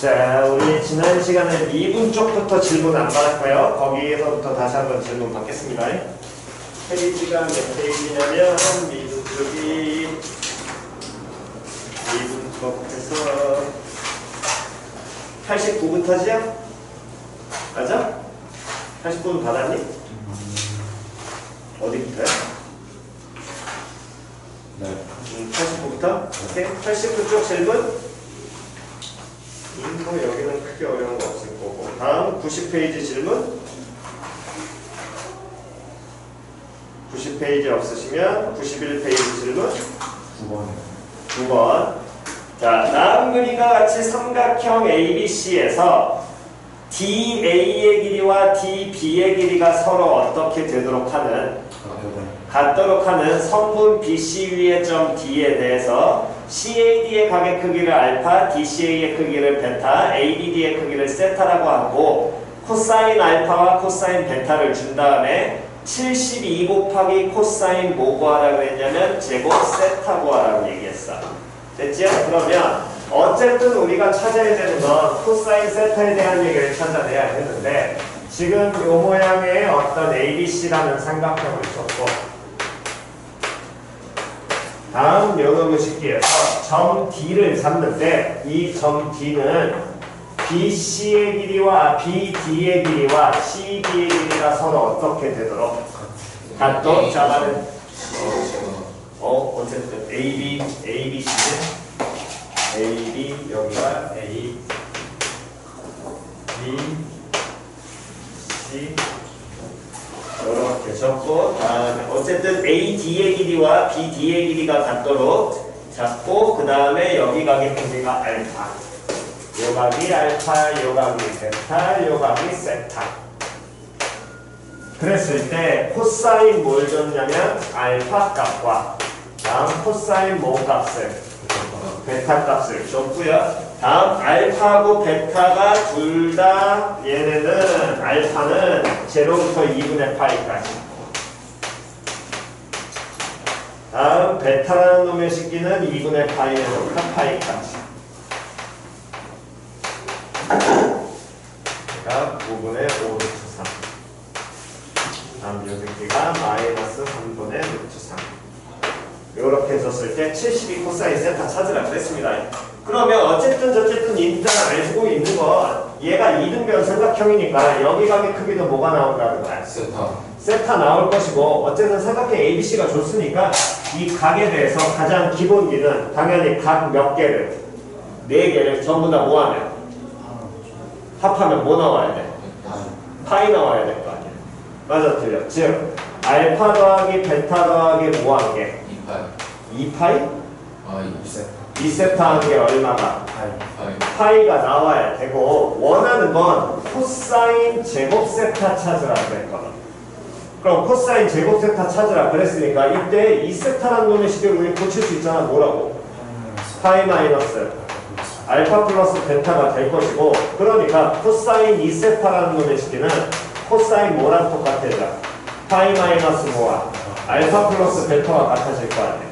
자, 우리 지난 시간에 미분 쪽부터 질문 안 받았고요. 거기에서부터 다시 한번 질문 받겠습니다. 페이지가 몇 페이지냐면 미분 쪽이 미분 쪽에서 89부터지요? 맞아? 89분 받았니? 어디부터요? 네. 89부터? 오케이. 89쪽 질문? 뭐 여기는 크게 어려운 거 없을 거고. 다음 90페이지 질문. 90페이지 없으시면 91페이지 질문. 9번이요. 9번. 자, 다음 그림과 같이 삼각형 ABC에서 DA의 길이와 DB의 길이가 서로 어떻게 되도록 하는 같도록 하는 성분 BC 위의 점 D에 대해서 CAD의 가게 크기를 알파, DCA의 크기를 베타, ABD의 크기를 세타라고 하고 코사인 알파와 코사인 베타를 준 다음에 72 곱하기 코사인 뭐 구하라고 했냐면 제곱 세타 구하라고 얘기했어. 됐죠? 그러면 어쨌든 우리가 찾아야 되는 건 코사인 세타에 대한 얘기를 찾아내야 되는데 지금 이 모양의 어떤 ABC라는 삼각형을 줬고 다음 요놈의 식기에서 점 D를 잡는데 이 점 D는 BC의 길이와 BD의 길이와 CB의 길이가 서로 어떻게 되도록 같도록 잡아는 어쨌든 ABC는 AB 여기가 A B C 이렇게 적고 다음에 어쨌든 AD의 길이와 BD의 길이가 같도록 잡고 그 다음에 여기 가게 크기가 알파 요 각이 알파 요 각이 베타 요 각이 세타 그랬을 때 코사인 뭘 줬냐면 알파 값과 다음 코사인 뭐 값을 베타 값을 줬고요. 다음 알파하고 베타가 둘 다 얘네는 알파는 0부터 2분의 파이까지 다음 베타라는 놈의 식기는 2분의 파이에서 파이까지 그러니까 5분의 5 루트 3 다음 요 새끼가 마이너스 3분의 루트 3 요렇게 해줬을 때 72 코사인 세타 찾으라 그랬습니다. 그러면 어쨌든 저쨌든 일단 알고 있는 건 얘가 이등변 삼각형이니까 여기 각의 크기도 뭐가 나온다는 거야? 세타 나올 것이고 어쨌든 삼각형 ABC가 줬으니까 이 각에 대해서 가장 기본기는 당연히 각 몇 개를 4개를 전부 다 뭐 하면? 합하면 뭐 나와야 돼? 파이 나와야 될 거 아니야. 맞아 틀려. 즉 알파 더하기 베타 더하기 뭐 한 개? 2파이? 2세타 한 게 얼마가? 파이가 나와야 되고 원하는 건 코사인 제곱 세타 찾으라 그랬거든. 그럼 코사인 제곱 세타 찾으라 그랬으니까 이때 2세타라는 놈의 식을 우리 고칠 수 있잖아. 뭐라고? 파이 마이너스 알파 플러스 베타가 될 것이고 그러니까 코사인 2세타라는 놈의 식기는 코사인 뭐랑 똑같아져? 파이 마이너스 뭐와? 알파 플러스 베타와 같아질 거 아니야.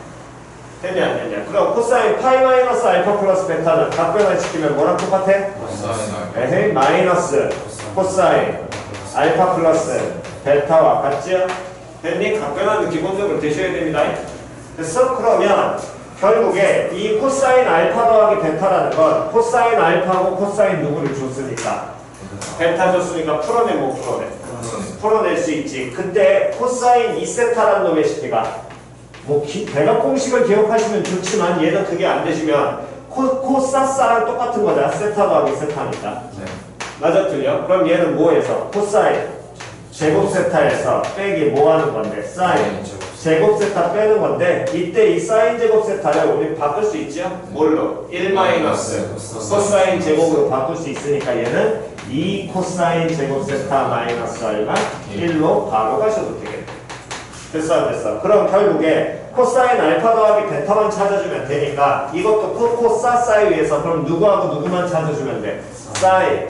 되냐 안 되냐? 그럼 코사인 파이 마이너스 알파 플러스 베타는 각변을 시키면 뭐랑 똑같아? 에헤이 마이너스 코사인 알파 플러스 베타와 같죠? 됐니? 각변하는 기본적으로 되셔야 됩니다. 됐어? 그러면 결국에 이 코사인 알파 더하기 베타라는 건 코사인 알파하고 코사인 누구를 줬으니까 베타 줬으니까 풀어내 못 풀어내? 풀어낼 수 있지. 그때 코사인 2세타라는 놈의 식기가 뭐 대각 공식을 기억하시면 좋지만 얘는 그게 안 되시면 코사사랑 똑같은 거잖아. 세타 더하기 세타니까. 네. 맞아 틀려? 그럼 얘는 뭐에서? 코사인 제곱 세타에서 빼기 뭐 하는 건데? 사인 제곱 세타 빼는 건데 이때 이 사인 제곱 세타를 우리 바꿀 수 있죠? 뭘로? 1 마이너스 코사인 제곱으로 바꿀 수 있으니까 얘는 2 코사인 제곱 세타 마이너스 얼마? 1로 바로 가셔도 되겠네. 됐어 안 됐어? 그럼 결국에 코사인 알파 더하기 베타만 찾아주면 되니까 이것도 코사 사이에서 그럼 누구하고 누구만 찾아주면 돼? 사인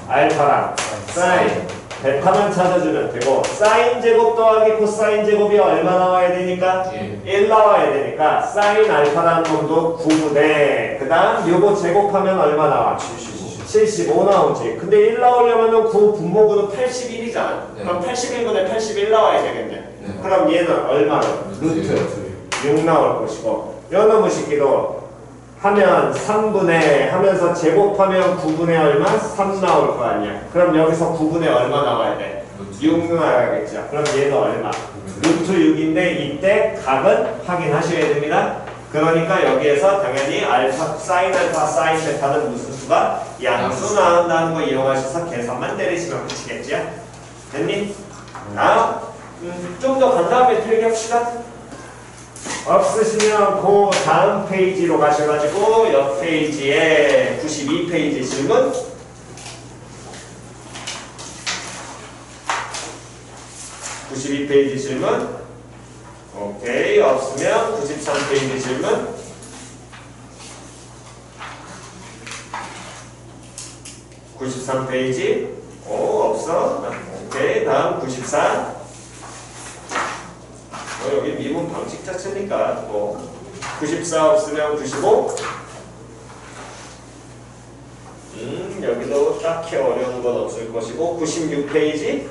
알파랑 사인 베타만 찾아주면 되고 사인 제곱 더하기 코사인 제곱이 얼마 나와야 되니까? 1 나와야 되니까 사인 알파라는 놈도 9분의 그 다음 요거 제곱하면 얼마 나와? 75 75 나오지. 근데 1 나오려면 9 분모구는 81이잖아. 네. 그럼 81분에 81 나와야 되겠네. 네. 그럼 얘는 얼마로? 루트 6 나올 것이고 요 놈의 식기도 하면 3분의 하면서 제곱하면 9분의 얼마? 3 나올 거 아니야. 그럼 여기서 9분의 얼마 나와야 돼? 6 나와야겠죠. 그럼 얘도 얼마? 루트 6인데 이때 값은 확인하셔야 됩니다. 그러니까 여기에서 당연히 알파, 사인 알파, 사인 베타는 무슨 수가? 양수 나온다는 거 이용하셔서 계산만 때리시면 끝이겠죠? 됐니? 다음 좀 더 간 다음에 필기합시다. 없으시면 그 다음 페이지로 가셔가지고 옆 페이지에 92페이지 질문 92페이지 질문 오케이 없으면 93페이지 질문 93페이지 없어 오케이 다음 94 여기 미분 방식 자체니까 94 없으면 95 여기도 딱히 어려운 건 없을 것이고 96페이지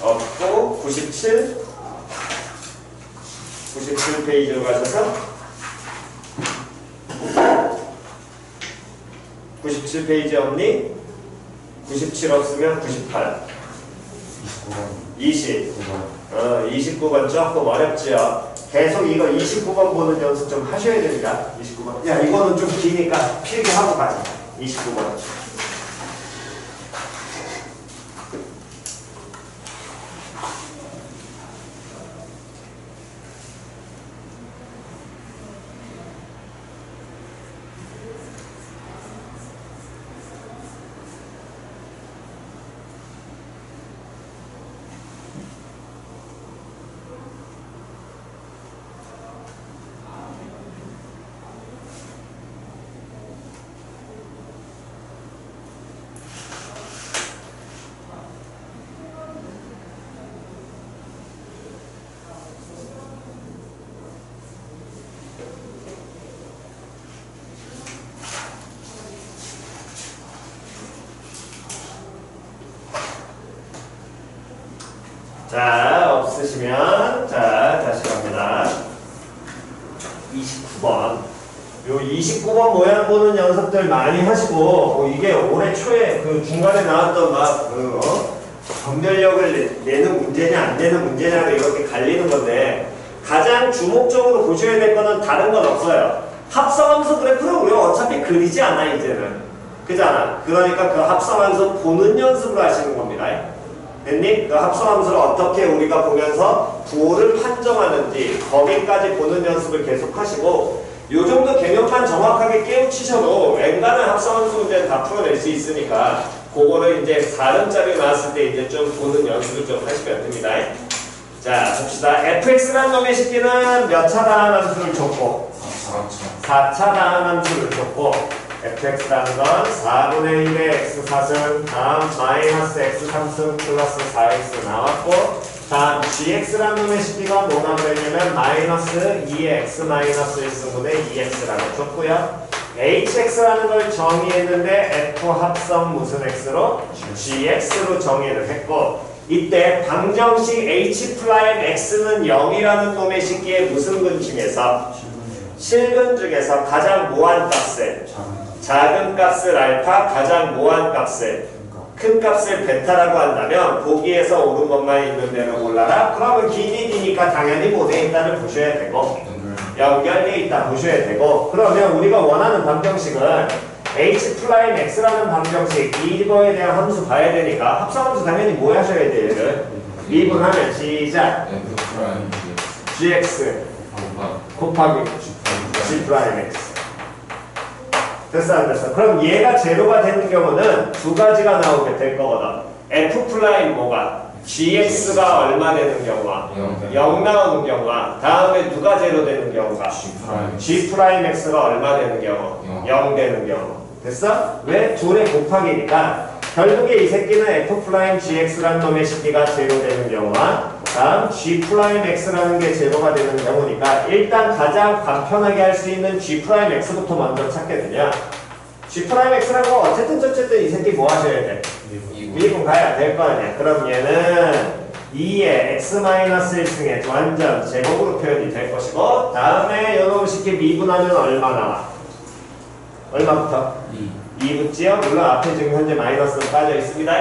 없고 97페이지로 가셔서 97페이지 없니? 97 없으면 98 20 29번 조금 어렵지요. 계속 이거 29번 보는 연습 좀 하셔야 됩니다. 29번 야 이거는 좀 기니까 필기하고 가자. 29번 자 없으시면 자 다시 갑니다. 29번 요 29번 모양 보는 연습들 많이 하시고 이게 올해 초에 그 중간에 나왔던 막그 정렬력을 내는 문제냐 안 내는 문제냐가 이렇게 갈리는 건데 가장 주목적으로 보셔야 될 거는 다른 건 없어요. 합성함수 그래프를 우리가 어차피 그리지 않아 이제는 그잖아. 그러니까 그 합성함수 보는 연습을 하시는 겁니다. 됐니? 그 합성함수를 어떻게 우리가 보면서 부호를 판정하는지 거기까지 보는 연습을 계속 하시고 요 정도 개념만 정확하게 깨우치셔도 웬간한 합성함수 문제는 다 풀어낼 수 있으니까 그거를 이제 4등짜리 나왔을 때 이제 좀 보는 연습을 좀 하시면 됩니다. 자 봅시다. fx라는 놈의 식기는 몇 차 다항함수를 줬고 4차 다항함수를 줬고 fx라는 건 4분의 1의 x4승 다음 마이너스 x3승 플러스 4x 나왔고 다음 gx라는 놈의 식기가 뭐 나오냐면 마이너스 2의 x 마이너스 1승분의 2x라고 줬고요. hx라는 걸 정의했는데 f 합성 무슨 x로? gx로 정의를 했고 이때 방정식 h 프라임 x는 0이라는 놈의 식기의 무슨 근 중에서 실근 중에서 가장 모한 값을 작은 값을 알파, 가장 모한 값을 큰 값을 베타라고 한다면 보기에서 옳은 것만 있는 대로 골라라. 그러면 길이 D니까 당연히 뭐돼 있다를 보셔야 되고 연결돼 있다 보셔야 되고 그러면 우리가 원하는 방정식은 h 프라임 x라는 방정식 이거에 대한 함수 봐야 되니까 합성함수 당연히 뭐 하셔야 돼요? 얘를 미분하면 시작 gx 곱하기 g 프라임 x 됐어 안 됐어? 그럼 얘가 제로가 되는 경우는 두 가지가 나오게 될 거거든. f 프라임 뭐가? gx가 얼마 되는 경우와 0 나오는 경우와 다음에 누가 제로 되는 경우가 g 프라임 x가 얼마 되는 경우 0 되는 경우 됐어? 왜? 둘의 곱하기니까 결국에 이 새끼는 f 프라임 gx라는 놈의 식기가 제로 되는 경우와 다음 G'X라는 게 제로가 되는 경우니까 일단 가장 간편하게 할 수 있는 G'X부터 먼저 찾게 되냐. G'X라고 어쨌든 저쨌든 이 새끼 뭐 하셔야 돼? 미분 가야 될 거 아니야. 그럼 얘는 2의 x-1승의 완전 제곱으로 표현이 될 것이고 다음에 요놈 식기 미분하면 얼마 나와? 얼마부터? 2 붙지요? 물론 앞에 지금 현재 마이너스는 빠져 있습니다.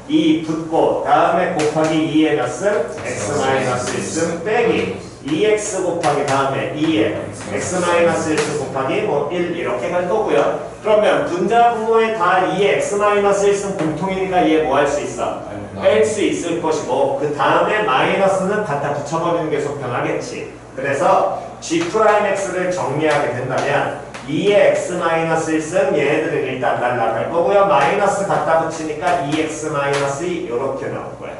2 붙고 다음에 곱하기 2의 몇 승? x-1승 빼기 2x 곱하기 다음에 2의 x-1승 곱하기 뭐 1 이렇게 갈 거고요. 그러면 분자 분모에 다 2의 x-1승 공통이니까 얘 뭐 할 수 있어? 뺄 수 있을 것이고 그 다음에 마이너스는 갖다 붙여버리는 게 속편하겠지. 그래서 G'X를 정리하게 된다면 2의 x-1승 얘네들은 일단 날라갈 거고요. 마이너스 갖다 붙이니까 2x-2 이렇게 나올 거야.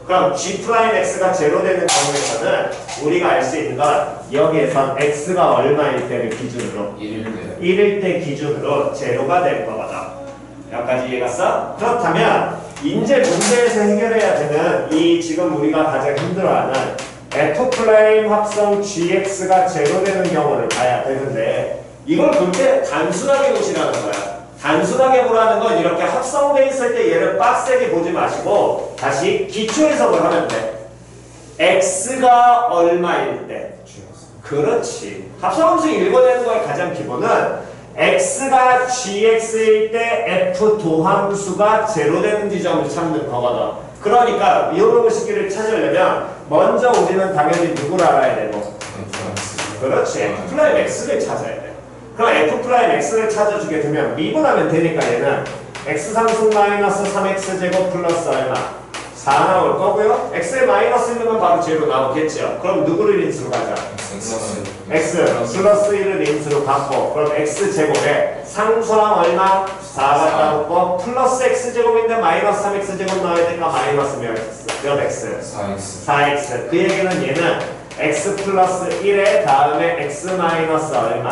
그럼 G'X가 제로 되는 경우에서는 우리가 알 수 있는 건 여기에선 x가 얼마일 때를 기준으로 1일 때 기준으로 제로가 될 거거든. 여기까지 이해갔어? 그렇다면 이제 문제에서 해결해야 되는 이 지금 우리가 가장 힘들어하는 F' 합성 GX가 제로 되는 경우를 봐야 되는데 이걸 볼 때 단순하게 보시라는 거야. 단순하게 보라는 건 이렇게 합성돼 있을 때 얘를 빡세게 보지 마시고 다시 기초 해석을 하면 돼. X가 얼마일 때? 그렇지. 합성함수 읽어내는 거의 가장 기본은 X가 GX일 때 F 도함수가 제로 되는 지점을 찾는 거거든. 그러니까 이런 식기를 찾으려면 먼저 우리는 당연히 누구를 알아야 되고 그렇지. F'X를 찾아야 돼. 그럼 F'X를 찾아주게 되면 미분하면 되니까 얘는 X상승 마이너스 3X제곱 플러스 얼마? 4 나올 거고요. X에 마이너스 있는 건 바로 제로 나오겠죠. 그럼 누구를 인수로 가자? X 플러스 1을 인수로 갖고 그럼 X제곱에 상수항 얼마? 4가 따놓고 플러스 X제곱인데 마이너스 3X제곱 나와야 되니까 마이너스 몇 X? 4X. 그 얘기는 얘는 x 플러스 1에 다음에 x 마이너스 얼마?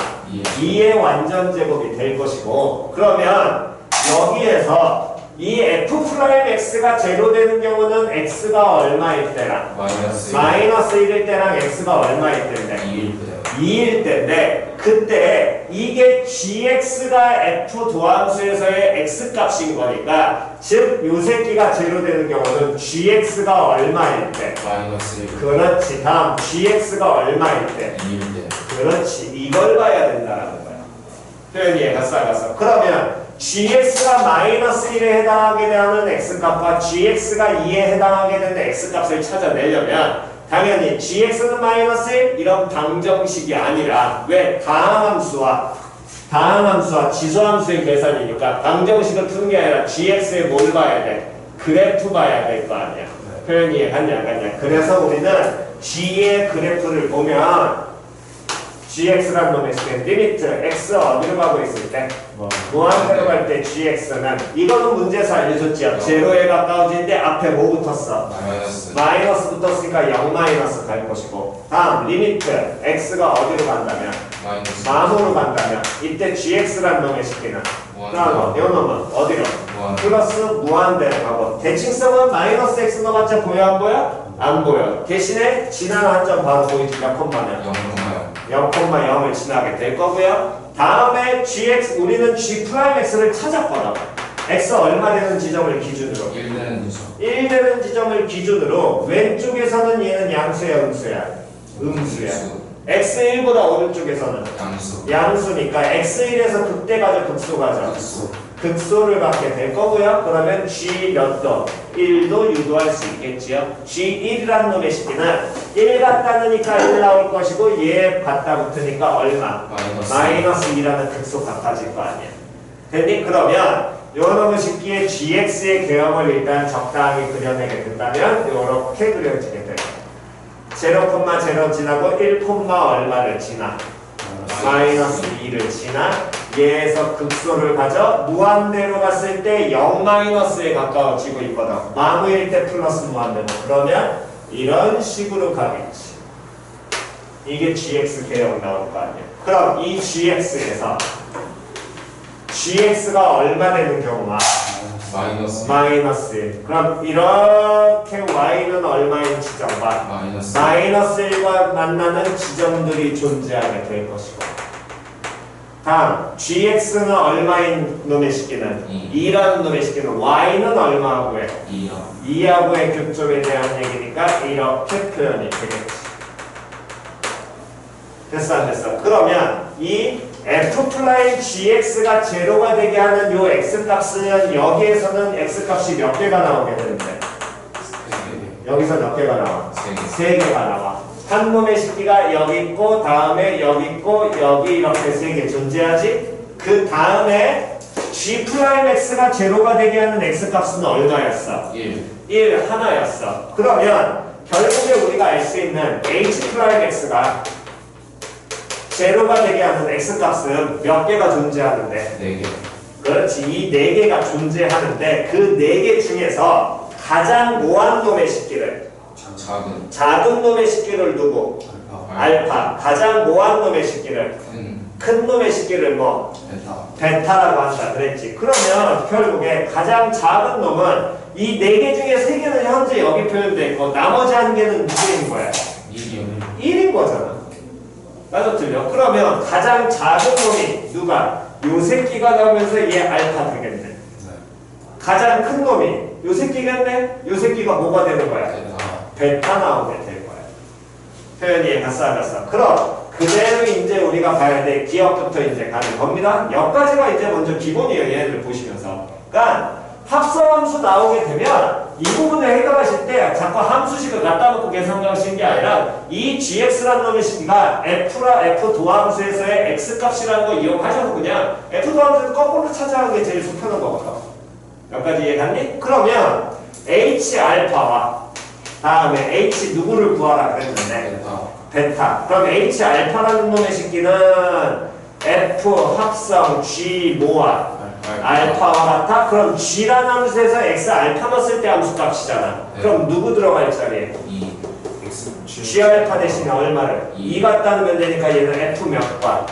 2의 완전 제곱이 될 것이고 그러면 여기에서 이 F'X가 제로 되는 경우는 x가 얼마일 때랑 마이너스 1일 때랑 x가 얼마일 때인데 2일 때인데 그때 이게 gx가 f 도함수에서의 x값인 거니까 즉 요 새끼가 제로 되는 경우는 gx가 얼마일 때 그렇지. 다음 gx가 얼마일 때 2일 때 그렇지. 이걸 봐야 된다는 거야. 표현이 갔어. 그러면 gx가 마이너스 1에 해당하게 되는 x값과 gx가 2에 해당하게 되는 x값을 찾아내려면 당연히 gx는 마이너스 1 이런 방정식이 아니라 왜? 다항함수와 지수함수의 계산이니까 방정식을 푸는 게 아니라 gx에 뭘 봐야 돼? 그래프 봐야 될 거 아니야. 표현이 이해갔냐 안 갔냐. 그래서 우리는 g의 그래프를 보면 gx란 놈의 리미트 x 어디로 가고 있을 때 무한대로 갈 때 gx는 이거는 문제에서 알려줬지요. 제로에 가까워지는데 앞에 뭐 붙었어? 마이너스 붙었으니까 0 마이너스 갈 것이고 다음 리미트 x가 어디로 간다면 만으로 간다면 이때 gx란 놈의 식기는 그럼 요 놈은 어디로? 플러스 무한대로 가고 대칭성은 마이너스 x 넣어봤자 보여 안 보여? 안 보여. 대신에 지나는 한 점 바로 보이지 몇 콤마면 0,0을 지나게 될 거고요. 다음에 gx 우리는 G'X를 찾았거든. x 얼마 되는 지점을 기준으로 1 되는 지점을 기준으로 왼쪽에서는 얘는 양수야 음수야? 음수야. x1보다 오른쪽에서는 양수니까 x1에서 극대 가져 극소 가져 극소를 갖게 될 거고요. 그러면 G 몇 도? 1도 유도할 수 있겠지요. G1이라는 놈의 식기는 1 갖다 넣으니까 1 나올 것이고 얘 갖다 붙으니까 얼마? 마이너스 2라는 극소 갚아질 거 아니야. 됐니? 그러면 요 놈의 식기의 GX의 개형을 일단 적당히 그려내게 된다면 요렇게 그려지게 돼요. 0,0 지나고 1, 얼마를 지나? 마이너스 2를 지나 얘에서 극소를 가져 무한대로 갔을 때 0 마이너스에 가까워지고 있거든. 마무일 때 플러스 무한대로. 그러면 이런 식으로 가겠지. 이게 GX 개형 나올 거 아니야. 그럼 이 GX에서 gx가 얼마 되는 경우만 마이너스 1. 그럼 이렇게 y는 얼마인 지점과 마이너스 1과 만나는 지점들이 존재하게 될 것이고, 다음 gx는 얼마인 놈의 식기는 2라는 놈의 식기는 y는 얼마하고 해? 2하고의 교점에 대한 얘기니까 이렇게 표현이 되겠지. 됐어 안 됐어? 그러면 이 f'(gx가 제로가 되게 하는 요 x값은 여기에서는 x값이 몇 개가 나오게 되는데 여기서 몇 개가 나와? 3개가 나와. 한 놈의 식기가 여기 있고 다음에 여기 있고 여기 이렇게 3개 존재하지? 그 다음에 g'x가 제로가 되게 하는 x값은 얼마였어? 1 하나였어. 그러면 결국에 우리가 알 수 있는 h'x가 제로가 되게 하는 x값은 몇 개가 존재하는데? 4개. 그렇지. 이 4개가 존재하는데 그 4개 중에서 가장 모한 놈의 식기를 작은 놈의 식기를 두고 알파. 가장 모한 놈의 식기를 큰 놈의 식기를 뭐? 베타라고 한다 그랬지. 그러면 결국에 가장 작은 놈은 이 4개 중에 3개는 현재 여기 표현되어 있고 나머지 한 개는 누구인 거야? 1인 거잖아. 맞아 틀려? 그러면 가장 작은 놈이 누가? 요 새끼가 나오면서 얘 알파 되겠네. 가장 큰 놈이 요 새끼겠네? 요 새끼가 뭐가 되는 거야? 베타 나오게 될 거야. 표현이 갔어 안 갔어? 그럼 그대로 이제 우리가 봐야 돼. 기억부터 이제 가는 겁니다. 여기까지가 이제 먼저 기본이에요. 얘네들 보시면서. 그러니까 합성함수 나오게 되면 이 부분을 해결하실 때 자꾸 함수식을 갖다 놓고 계산하시는 게 아니라 이 gx라는 놈의 식기가 f 도함수에서의 x값이라는 거 이용하셔서 그냥 f 도함수에서 거꾸로 찾아가는 게 제일 속편한 거거든. 여기까지 이해갔니? 그러면 h 알파와 다음에 h 누구를 구하라 그랬는데 베타. 그럼 h 알파라는 놈의 식기는 f 합성 g 모아 알파와 같아? 그럼 g라는 함수에서 x 알파 넣었을 때 함수 값이잖아. 그럼 누구 들어갈 자리에? g 알파 대신에 얼마를? 2 갖다 놓으면 되니까 얘는 f 몇 과?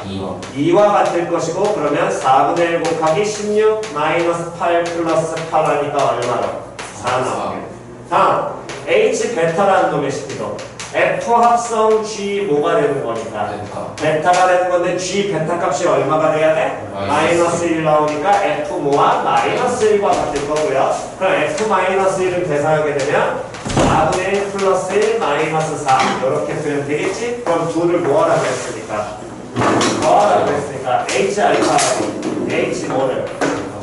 2와 같을 것이고 그러면 4분의 1 곱하기 16 마이너스 8 플러스 8 하니까 얼마로? 4 나오게. 다음 h 베타라는 놈의 식기도 f 합성 g 뭐가 되는 거니까 베타가 되는 건데 g 베타 값이 얼마가 돼야 돼? 마이너스 1 나오니까 f 모아 마이너스 1과 같을 거고요. 그럼 f 마이너스 1을 계산하게 되면 4분의 1 플러스 1 마이너스 4 이렇게 표현 되겠지? 그럼 둘을 모아라 그랬으니까 h 알파하고 h 뭐를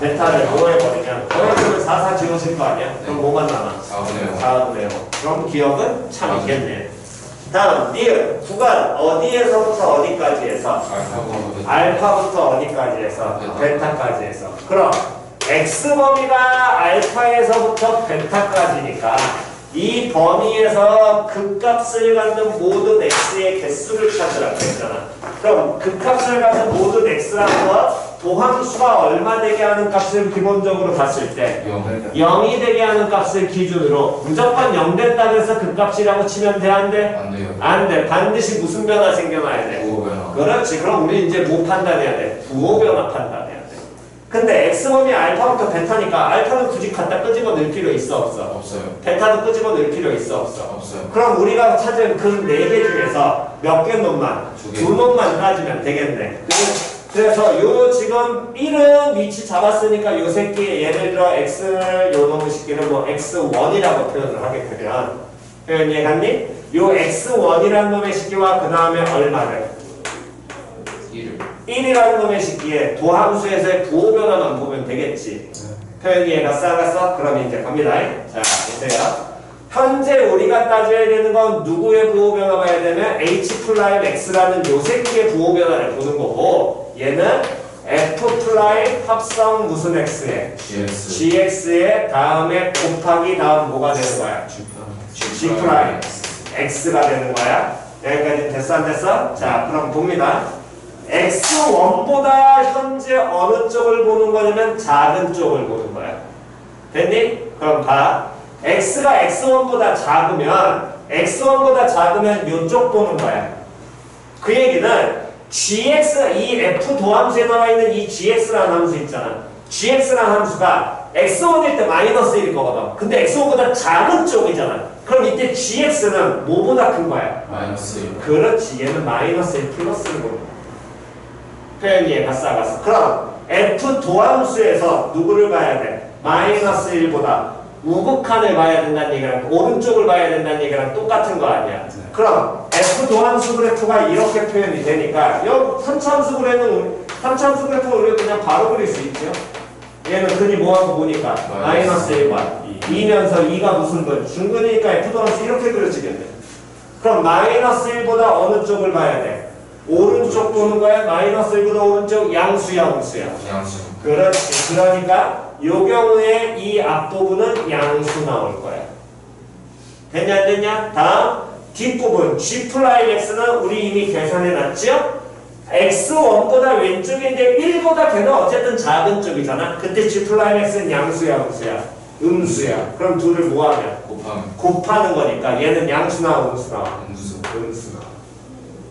베타를 뭐해버리면 더해주면 4, 4 지워질 거 아니야? 그럼 뭐만 남아? 4분의 5. 그럼 기억은 참 있겠네. 다음 니은 구간 어디에서부터 어디까지 해서? 알파부터 어디까지 해서? 베타까지 해서. 그럼 x범위가 알파에서부터 베타까지니까 이 범위에서 극값을 갖는 모든 x의 개수를 찾으라고 했잖아. 그럼 극값을 갖는 모든 x라는 건 도함수가 얼마 되게 하는 값을 기본적으로 봤을 때 0이 되게 하는 값을 기준으로 무조건 0 됐다고 해서 극값이라고 치면 돼? 안 돼? 안 돼요. 안 돼. 반드시 무슨 변화 생겨나야 돼? 부호 변화. 그렇지. 그럼 우리 이제 뭐 판단해야 돼? 부호 변화 판단해야 돼. 근데 x범위 알파부터 베타니까 알파는 굳이 갖다 끄집어 넣을 필요 있어 없어? 없어요. 베타도 끄집어 넣을 필요 있어 없어? 없어요. 그럼 우리가 찾은 그 4개 중에서 몇 개 놈만? 두 개. 2놈만 따지면 되겠네. 그래서 요 지금 1은 위치 잡았으니까 요 새끼 예를 들어 x를 요 놈의 식기를 뭐 x1이라고 표현을 하게 되면 표현 이해갔니? 요 x1이라는 놈의 식기와 그 다음에 얼마를? 1이라는 놈의 식기에 도함수에서의 부호 변화만 보면 되겠지. 표현 이해갔어? 안 갔어? 그럼 이제 갑니다. 자 보세요. 현재 우리가 따져야 되는 건 누구의 부호 변화 봐야 되면 h'(x라는 요 새끼의 부호 변화를 보는 거고 얘는 f' 합성 무슨 x에 gx에 다음에 곱하기 다음 뭐가 되는 거야? g' x가 되는 거야. 여기까지 됐어 안 됐어? 자 그럼 봅니다. x1보다 현재 어느 쪽을 보는 거냐면 작은 쪽을 보는 거야. 됐니? 그럼 봐. x가 x1보다 작으면 이쪽 보는 거야. 그 얘기는 gx, 이 f 도함수에 나와 있는 이 gx라는 함수 있잖아. gx라는 함수가 x1일 때 마이너스 1일 거거든. 근데 x1보다 작은 쪽이잖아. 그럼 이때 gx는 뭐보다 큰 거야? 마이너스 1. 그렇지. 얘는 마이너스 1 플러스 1고. 표현이 얘가 싸갔어. 그럼 f 도함수에서 누구를 봐야 돼? 마이너스 1보다 우극한을 봐야 된다는 얘기랑 오른쪽을 봐야 된다는 얘기랑 똑같은 거 아니야? 네. 그럼 f 도함수 그래프가 이렇게 표현이 되니까 여기 3차함수 그래프는 3차함수 그래프는 우리가 그냥 바로 그릴 수 있죠. 얘는 근이 뭐하고 보니까 마이너스 1과 2면서 2가 무슨 근? 중근이니까 f 도함수 이렇게 그려지겠네. 그럼 마이너스 1보다 어느 쪽을 봐야 돼? 오른쪽 보는 거야? 마이너스 1보다 오른쪽 양수야 음수야? 양수. 그렇지. 그러니까 요 경우에 이 앞부분은 양수 나올 거야. 됐냐 안 됐냐? 다음 뒷부분 G 플라이 X는 우리 이미 계산해 놨죠? X1보다 왼쪽인데 1보다 걔는 어쨌든 작은 쪽이잖아. 그때 G 플라이 X는 양수야 음수야? 음수야. 그럼 둘을 뭐하냐? 곱하는 거니까 얘는 양수 나와 음수 나와? 음수 나와.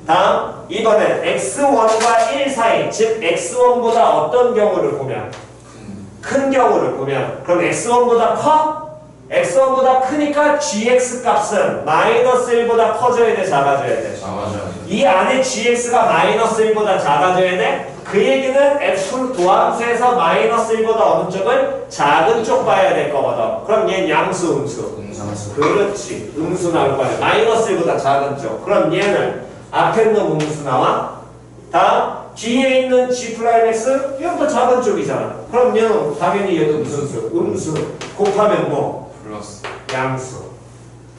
다음 이번엔 x1과 1 사이, 즉 x1보다 어떤 경우를 보면? 큰 경우를 보면 그럼 x1보다 커? x1보다 크니까 gx 값은 마이너스 1보다 커져야 돼? 작아져야 돼? 이 안에 gx가 마이너스 1보다 작아져야 돼? 그 얘기는 f 도함수에서 마이너스 1보다 어느 쪽을? 작은 쪽 봐야 될 거거든. 그럼 얘는 양수 음수? 그렇지. 음수 나올 거야. 마이너스 1보다 작은 쪽. 그럼 얘는 앞에 있는 음수 나와. 다음 뒤에 있는 G 플라임 X 얘보다 작은 쪽이잖아. 그럼 얘는 당연히 얘도 무슨 수? 음수. 곱하면 뭐? 플러스. 양수.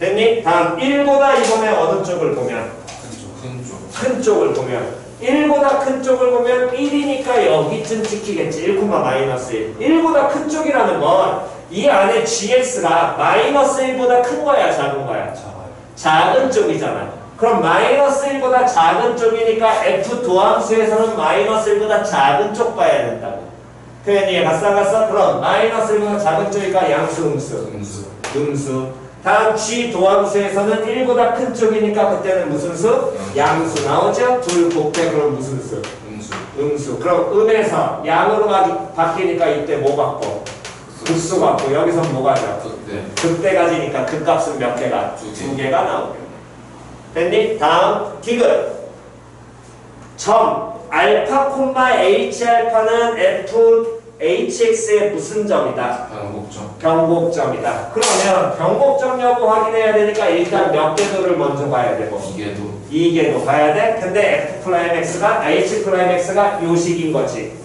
됐니? 다음 1보다 이번에 어느 쪽을 보면? 큰 쪽을 보면 1보다 큰 쪽을 보면 1이니까 여기쯤 찍히겠지. 1, 마이너스 1. 1보다 큰 쪽이라는 건 이 안에 GX가 마이너스 1보다 큰 거야 작은 거야? 작은 쪽이잖아. 그럼 마이너스 1보다 작은 쪽이니까 F 도함수에서는 마이너스 1보다 작은 쪽 봐야 된다고. 표현이 이해가 갔어? 그럼 마이너스 1보다 작은 쪽이니까 양수 음수. 다음 G 도함수에서는 1보다 큰 쪽이니까 그때는 무슨 수? 양수 나오죠? 둘 곱해 그럼 무슨 수? 음수. 그럼 음에서 양으로 바뀌니까 이때 뭐 받고? 극수 받고 여기서 뭐가 죠? 극대가지니까 극값은 몇 개가? 두 개가 나오게. 됐니? 다음 디귿 점 알파 콤마 H 알파는 F HX의 무슨 점이다? 변곡점이다. 그러면 변곡점 여부 확인해야 되니까 일단 몇 궤도를 먼저 봐야 되고 2궤도 봐야 돼. 근데 F 플라임 X가 H 플라임 X가 요식인 거지.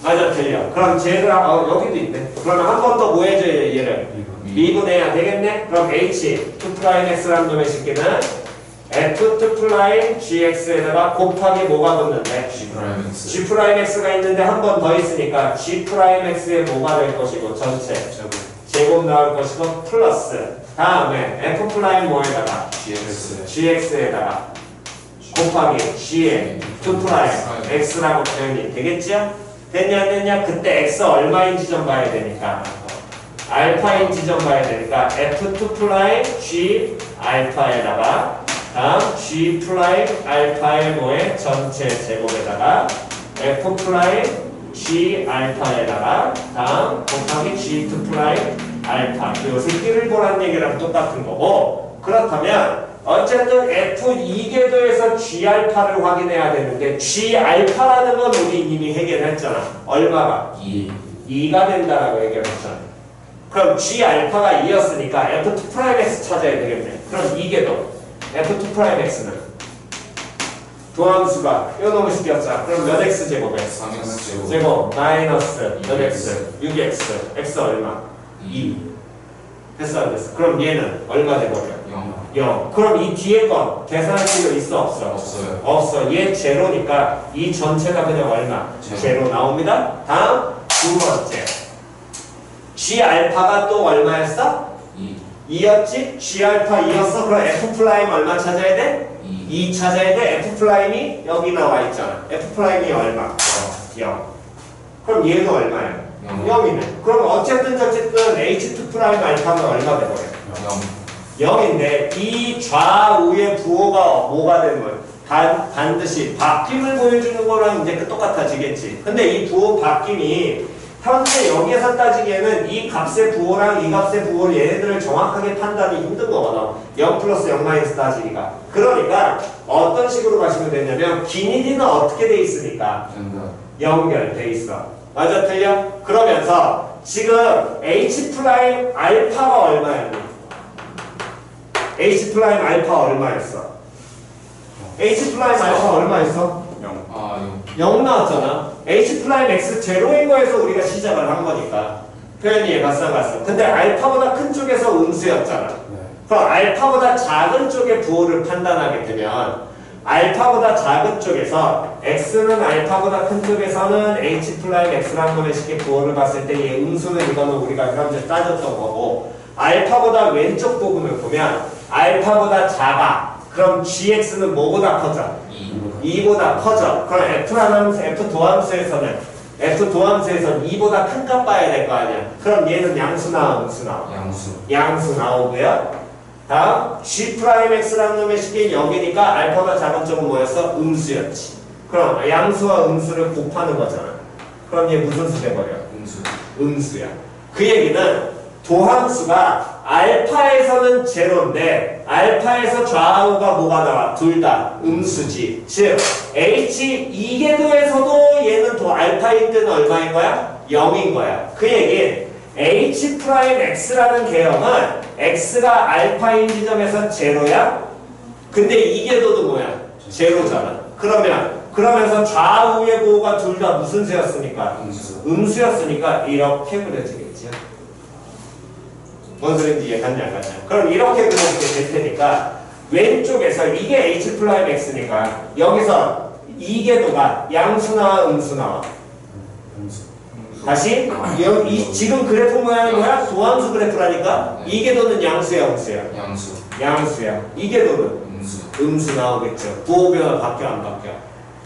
맞아 틀려. 그럼 쟤를 여기도 있네. 그러면 한 번 더 뭐 해줘야 돼 얘를? 미분해야 되겠네. 그럼 H 2 플라임 X라는 놈의 식기는 F2 플라임 GX에다가 곱하기 뭐가 붙는데? G 프라임 X가 있는데 한 번 더 있으니까 G 프라임 X에 뭐가 될 것이고 전체 제곱 나올 것이고 플러스 다음에 F 플라임 뭐에다가? GX에다가 곱하기 G에 2 프라임 X라고 표현이 되겠죠? 됐냐 안 됐냐? 그때 X 얼마인 지점 봐야 되니까 알파인 지점 봐야 되니까 F2 플라임 G 알파에다가 다음 G 플라임 알파의 뭐에 전체 제곱에다가 F 플라임 G 알파에다가 다음 곱하기 G2 플라임 알파 요 새끼를 보라는 얘기랑 똑같은 거고 그렇다면 어쨌든 F2궤도에서 G 알파를 확인해야 되는데 G 알파라는 건 우리 이미 해결했잖아. 얼마가? 2가 된다라고 얘기했잖아. 그럼 G 알파가 2였으니까 F2 프라임 X 찾아야 되겠네. 그럼 2궤도 F2 프라임 X는 도함수가 이거 너무 쉽겠죠. 그럼 몇 X 제곱에? 3X 제곱 마이너스 몇 X? 6X X 얼마? 2 됐어 안 됐어? 그럼 얘는 얼마 되거든? 0. 그럼 이 뒤에 건 계산할 필요 있어 없어? 없어. 얘 제로니까 이 전체가 그냥 얼마? 제로 나옵니다. 다음 두 번째 G 알파가 또 얼마였어? 2였지? G 알파 2였어? 그럼 F 플라임 얼마 찾아야 돼? 2 찾아야 돼. F 플라임이 여기 나와 있잖아. F 플라임이 얼마? 0. 그럼 얘도 얼마야? 0이네. 그럼 어쨌든 H2 프라임 알파는 얼마 되거든? 0인데 이 좌우의 부호가 뭐가 되는 거예요? 반드시 바뀜을 보여주는 거랑 이제 똑같아지겠지. 근데 이 부호 바뀜이 현재 여기에서 따지기에는 이 값의 부호랑 이 값의 부호 얘네들을 정확하게 판단이 힘든 거거든. 0 플러스 0 마이너스 따지기가. 그러니까 어떤 식으로 가시면 되냐면 비닐이는 어떻게 돼 있으니까 연결돼 있어. 맞아 틀려? 그러면서 지금 H 프라임 알파가 얼마였니? H 프라임 알파 얼마였어? H 프라임 알파 얼마였어? 0 나왔잖아. H 프라임 X 제로인 거에서 우리가 시작을 한 거니까 표현이 얘가싸갔어. 근데 알파보다 큰 쪽에서 음수였잖아. 그럼 알파보다 작은 쪽의 부호를 판단하게 되면 알파보다 작은 쪽에서 X는 알파보다 큰 쪽에서는 H 프라임 X라는 거에 쉽게 부호를 봤을 때 얘 음수는 이거는 우리가 현재 따졌던 거고 알파보다 왼쪽 부분을 보면 알파보다 작아. 그럼 GX는 뭐보다 커져? 2보다 커져. 그럼 F 도함수에서는 F 도함수에서는 2보다 큰 값 봐야 될 거 아니야. 그럼 얘는 양수 나와, 음수 나와? 양수 나오고요. 다음 G'X라는 놈의 식이 0이니까 알파보다 작은 쪽은 뭐였어? 음수였지. 그럼 양수와 음수를 곱하는 거잖아. 그럼 얘 무슨 수 돼버려? 음수야. 그 얘기는 도함수가 알파에서는 제로인데 알파에서 좌우가 뭐가 나와? 둘 다 음수지. 즉 H 이계도에서도 얘는 도 알파일 때는 얼마인 거야? 0인 거야. 그 얘기 H 프라임 X라는 개형은 X가 알파인 지점에서 제로야? 근데 이계도도 뭐야? 제로잖아. 그러면서 좌우의 부호가 둘 다 무슨 수였으니까? 음수였으니까 이렇게 그려지겠죠. 뭔 소리인지 이해갔냐 안 갔냐? 그럼 이렇게 그려지게 될 테니까 왼쪽에서 이게 H 프라임 X니까 여기서 이계도가 양수 나와 음수 나와? 다시 지금 그래프 모양이 뭐야? 도함수 그래프라니까 이계도는 양수야 음수야? 양수야. 이계도는? 음수 나오겠죠. 부호 변화 바뀌어 안 바뀌어?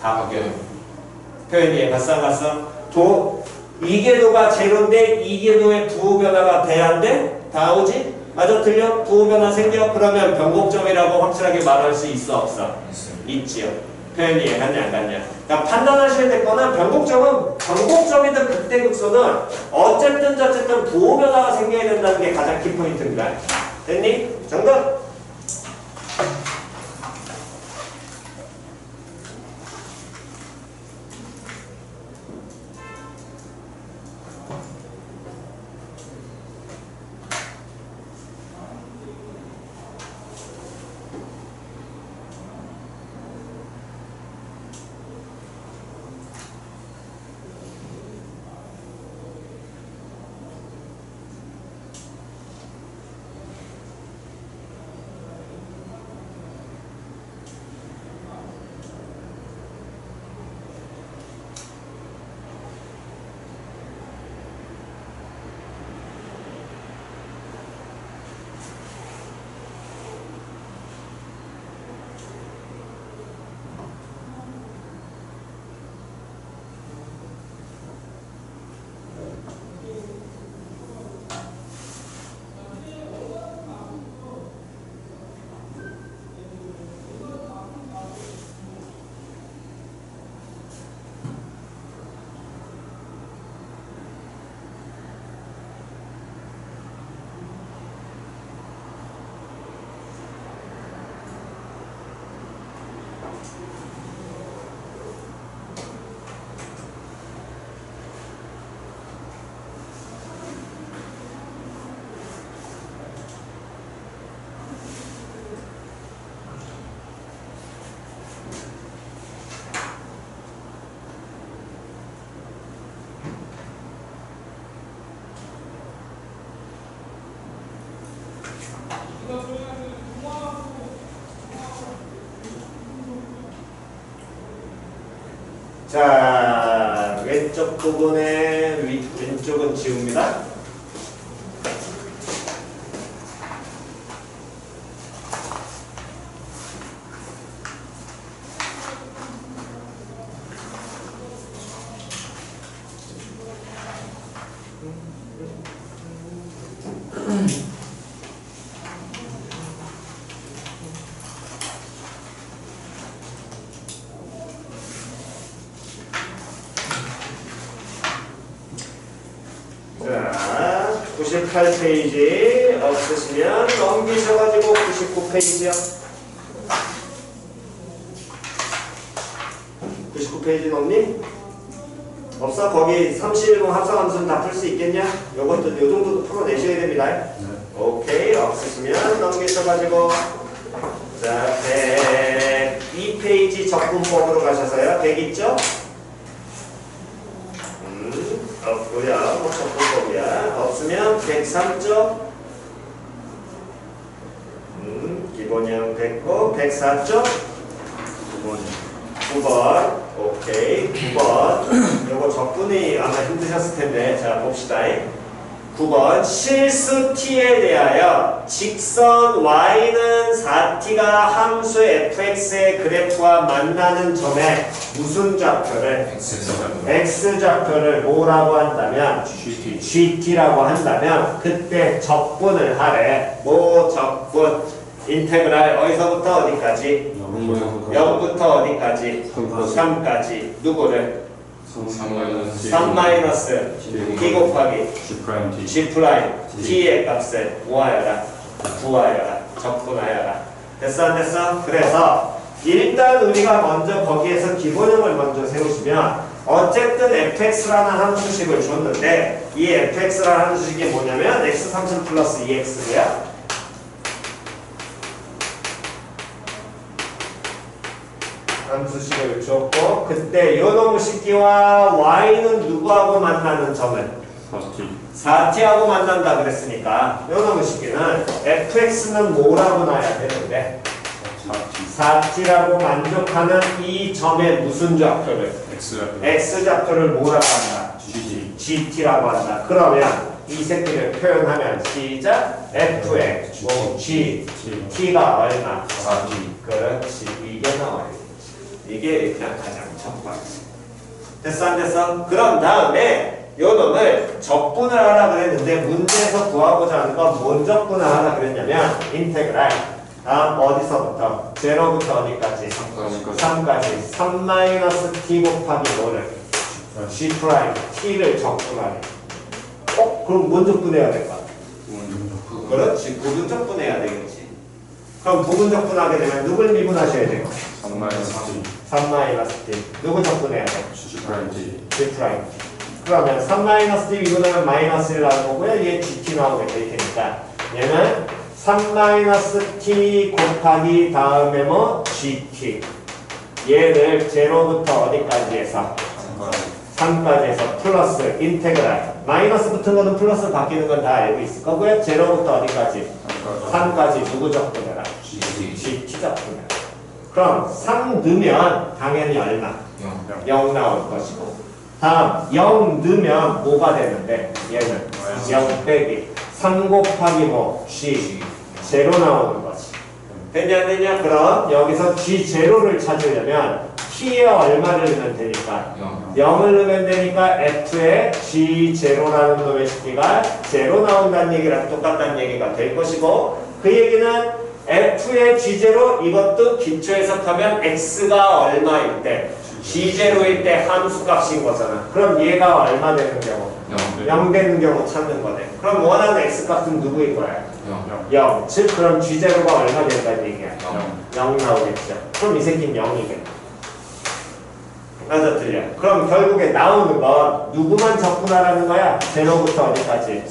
다 바뀌어요. 표현이 이해갔어 안 갔어? 이계도가 제로인데 이계도의 부호 변화가 돼야 안 돼? 다 오지? 맞아 틀려? 부호 변화 생겨? 그러면 변곡점이라고 확실하게 말할 수 있어 없어? 있지요. 표현이 이해갔냐 안 갔냐? 그러니까 판단하셔야 될 거는 변곡점이든 극대극소는 어쨌든 부호 변화가 생겨야 된다는 게 가장 키포인트입니다. 됐니? 정답? 자, 왼쪽 부분에 왼쪽은 지웁니다. 자, 98페이지 없으시면 넘기셔가지고 99페이지요. 99페이지 넘니? 없어? 거기 31번 합성함수는 다 풀 수 있겠냐? 요것도 요 정도도 풀어내셔야 됩니다. 오케이, 없으시면 넘기셔가지고 자, 102페이지 적분법으로 가셔서요. 100 있죠? 없고요. 뭐 적분법이야. 없으면 103쪽. 기본형 됐고 104쪽. 9번. 오케이. 9번. 요거 적분이 아마 힘드셨을 텐데. 자, 봅시다. 9번. 실수 t에 대하여 직선 y는 4t가 함수 fx의 그래프와 만나는 점에 무슨 좌표를 x좌표를 뭐라고 한다면 gt라고 한다면 그때 적분을 하래. 뭐 적분 인테그랄 어디서부터 어디까지? 0부터 어디까지? 3까지 누구를? 3 마이너스 t 곱하기 g 프라임 t의 값을 모아여라 구하여라 적분하여라. 됐어 안 됐어? 그래서 일단 우리가 먼저 거기에서 기본형을 먼저 세우시면 어쨌든 fx라는 함수식을 줬는데 이 fx라는 함수식이 뭐냐면 x3천 플러스 2x고요. 함수식을 줬고 그때 요놈 식기와 y는 누구하고 만나는 점을 4t하고 만난다 그랬으니까 요놈 식기는 fx는 뭐라고 놔야 되는데 4t라고 만족하는 이 점의 무슨 좌표를 x좌표를 뭐라고 한다? gt라고 한다. 그러면 이 새끼를 표현하면 시작 fx g t가 얼마? 4t. 그렇지. 이게 나와요. 이게 그냥 가장 첫 번째. 됐어 안 됐어? 그런 다음에 요 놈을 적분을 하라 그랬는데 문제에서 구하고자 하는 건 뭔 적분을 하라 그랬냐면 인테그랄 다음 어디서부터? 0부터 어디까지? 3까지 3 마이너스 t 곱하기 뭐를? g 프라임 t를 적분하래. 그럼 뭔 적분해야 될까? 그렇지. 부분 적분해야 되겠지. 그럼 부분 적분하게 되면 누굴 미분하셔야 돼요? 3 마이너스 t. 누구 적분해야 돼? g 프라임. 그러면 3 마이너스 t 미분하면 마이너스 1 나오는 거고요. 얘 gt 나오게 될 테니까 얘는 3 마이너스 t 곱하기 다음에 뭐? gt. 얘를 0부터 어디까지 해서? 3까지 해서 플러스 인테그랄. 마이너스 붙은 거는 플러스 바뀌는 건 다 알고 있을 거고요. 0부터 어디까지? 3까지 누구 적분해라? gt 적분해라. 그럼 3 넣으면 당연히 얼마? 0 나올 것이고 다음 0 넣으면 뭐가 되는데 얘는 0 빼기 3 곱하기 뭐? g 0 나오는 거지. 됐냐 안 됐냐? 그럼 여기서 g0를 찾으려면 t에 얼마를 넣으면 되니까 0을 넣으면 되니까 f에 g0라는 놈의 식기가 0 나온다는 얘기랑 똑같다는 얘기가 될 것이고 그 얘기는 f의 g0 이것도 기초 해석하면 x가 얼마일 때 g0일 때 함수값인 거잖아. 그럼 얘가 얼마 되는 경우? 0 되는 경우 찾는 거네. 그럼 원하는 x값은 누구인 거야? 0. 즉 그럼 g0가 얼마 된다는 얘기야? 0 나오겠죠. 그럼 이 새끼는 0이겠다. 맞아 틀려. 그럼 결국에 나오는 건 누구만 적분하라는 거야? 0부터 어디까지?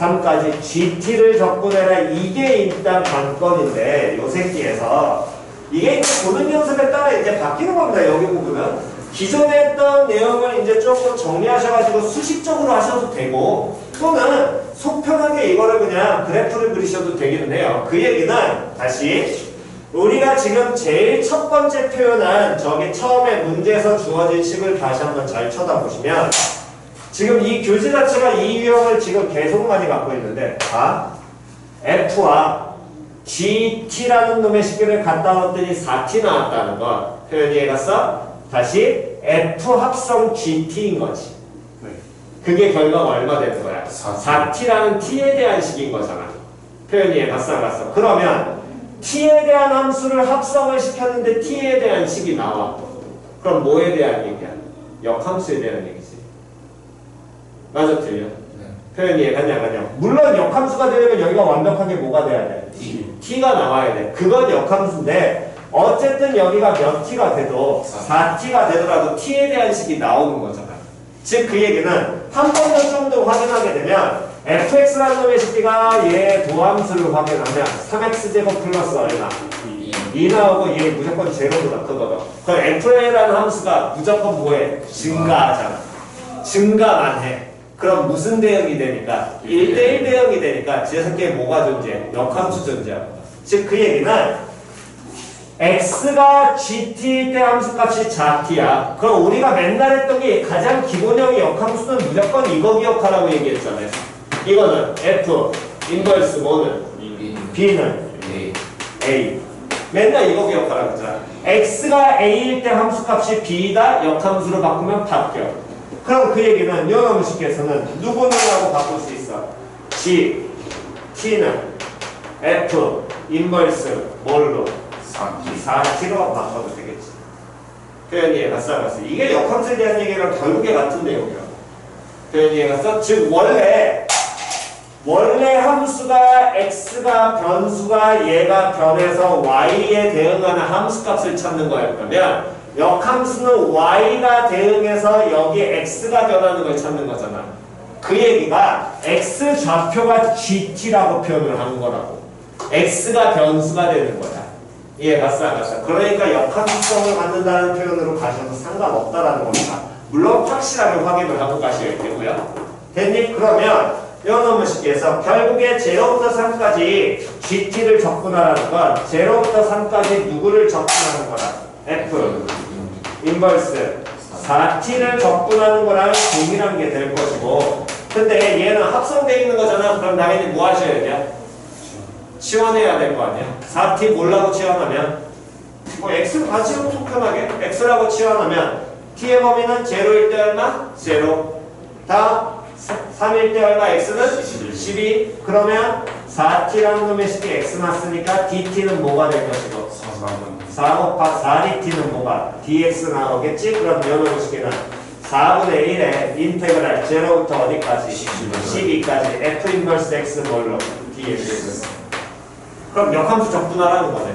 3까지 gt를 적분해라. 이게 일단 관건인데 요 새끼에서 이게 이제 보는 연습에 따라 이제 바뀌는 겁니다. 여기 부분은 기존에 했던 내용을 이제 조금 정리하셔가지고 수식적으로 하셔도 되고 또는 속 편하게 이거를 그냥 그래프를 그리셔도 되기는 해요. 그 얘기는 다시 우리가 지금 제일 첫 번째 표현한 저기 처음에 문제에서 주어진 식을 다시 한번 잘 쳐다보시면 지금 이 교재 자체가 이 유형을 지금 계속 많이 갖고 있는데 F와 GT라는 놈의 식기를 갖다 놨더니 4T 나왔다는 거 표현이 해갔어? 다시 F 합성 GT인 거지. 그게 결과가 얼마 되는 거야? 4T라는 T에 대한 식인 거잖아. 표현이 해갔어 안 갔어? 그러면 t에 대한 함수를 합성을 시켰는데 t에 대한 식이 나와. 그럼 뭐에 대한 얘기야? 역함수에 대한 얘기지. 맞아 틀려? 표현이 이해가냐? 물론 역함수가 되려면 여기가 완벽하게 뭐가 돼야 돼? t가 나와야 돼. 그건 역함수인데 어쨌든 여기가 몇 t가 돼도 4t가 되더라도 t에 대한 식이 나오는 거잖아. 즉 그 얘기는 한 번 더 좀 더 확인하게 되면 fx라는 놈의 식비가 얘 도함수를 확인하면 3x제곱 플러스 얼마? 2 나오고 얘 무조건 제로보다 크거든. 그럼 f라는 함수가 무조건 뭐해? 증가하잖아. 증가만 해. 그럼 무슨 대응이 되니까? 1대1 대응이 되니까 제 새끼에 뭐가 존재해? 역함수 존재하고. 즉 그 얘기는 x가 gt일 때 함수값이 자t야. 그럼 우리가 맨날 했던 게 가장 기본형의 역함수는 무조건 이거 기억하라고 얘기했잖아요. 이거는 f, 인버스 뭐는? b는? a. 맨날 이거 기억하라고 했잖아. x가 a일 때 함수값이 b다 역함수로 바꾸면 바뀌어. 그럼 그 얘기는 요놈 식에서는 누구는 라고 바꿀 수 있어? g, t는 f, 인버스 뭘로? 4t로 바꿔도 되겠지. 표현 이해 갔어? 이게 역함수에 대한 얘기랑 결국에 같은 내용이야. 표현 이해 갔어? 즉 원래 함수가 x가 변수가 얘가 변해서 y에 대응하는 함수값을 찾는 거였다면 역함수는 y가 대응해서 여기 x가 변하는 걸 찾는 거잖아. 그 얘기가 x 좌표가 gt라고 표현을 하는 거라고. x가 변수가 되는 거야. 이해 갔어? 그러니까 역함수성을 갖는다는 표현으로 가셔도 상관없다라는 겁니다. 물론 확실하게 확인을 하고 가셔야 되고요. 됐니? 그러면 요놈을 쉽게 해서 결국에 0부터 3까지 gt를 적분하라는 건 0부터 3까지 누구를 적분하는 거라? f 인버스 4t를 적분하는 거랑 동일한 게 될 것이고, 근데 얘는 합성되어 있는 거잖아. 그럼 당연히 뭐 하셔야 돼요? 치환해야 될 거 아니야? 4t 몰라고 치환하면 뭐 x를 같이 속 편하게 x라고 치환하면 t의 범위는 0일 때 얼마? 0 다 3일 때 얼마? x는 12. 그러면 4t라는 놈의 식이 x 맞으니까 dt는 뭐가 될 것이고 4 곱하기 4dt는 뭐가? dx 나오겠지? 그럼 요놈의 식이는 4분의 1에 인테그랄 0부터 어디까지? 12까지 f 인버스 x 뭘로? dx. 그럼 역함수 적분하라는 거네.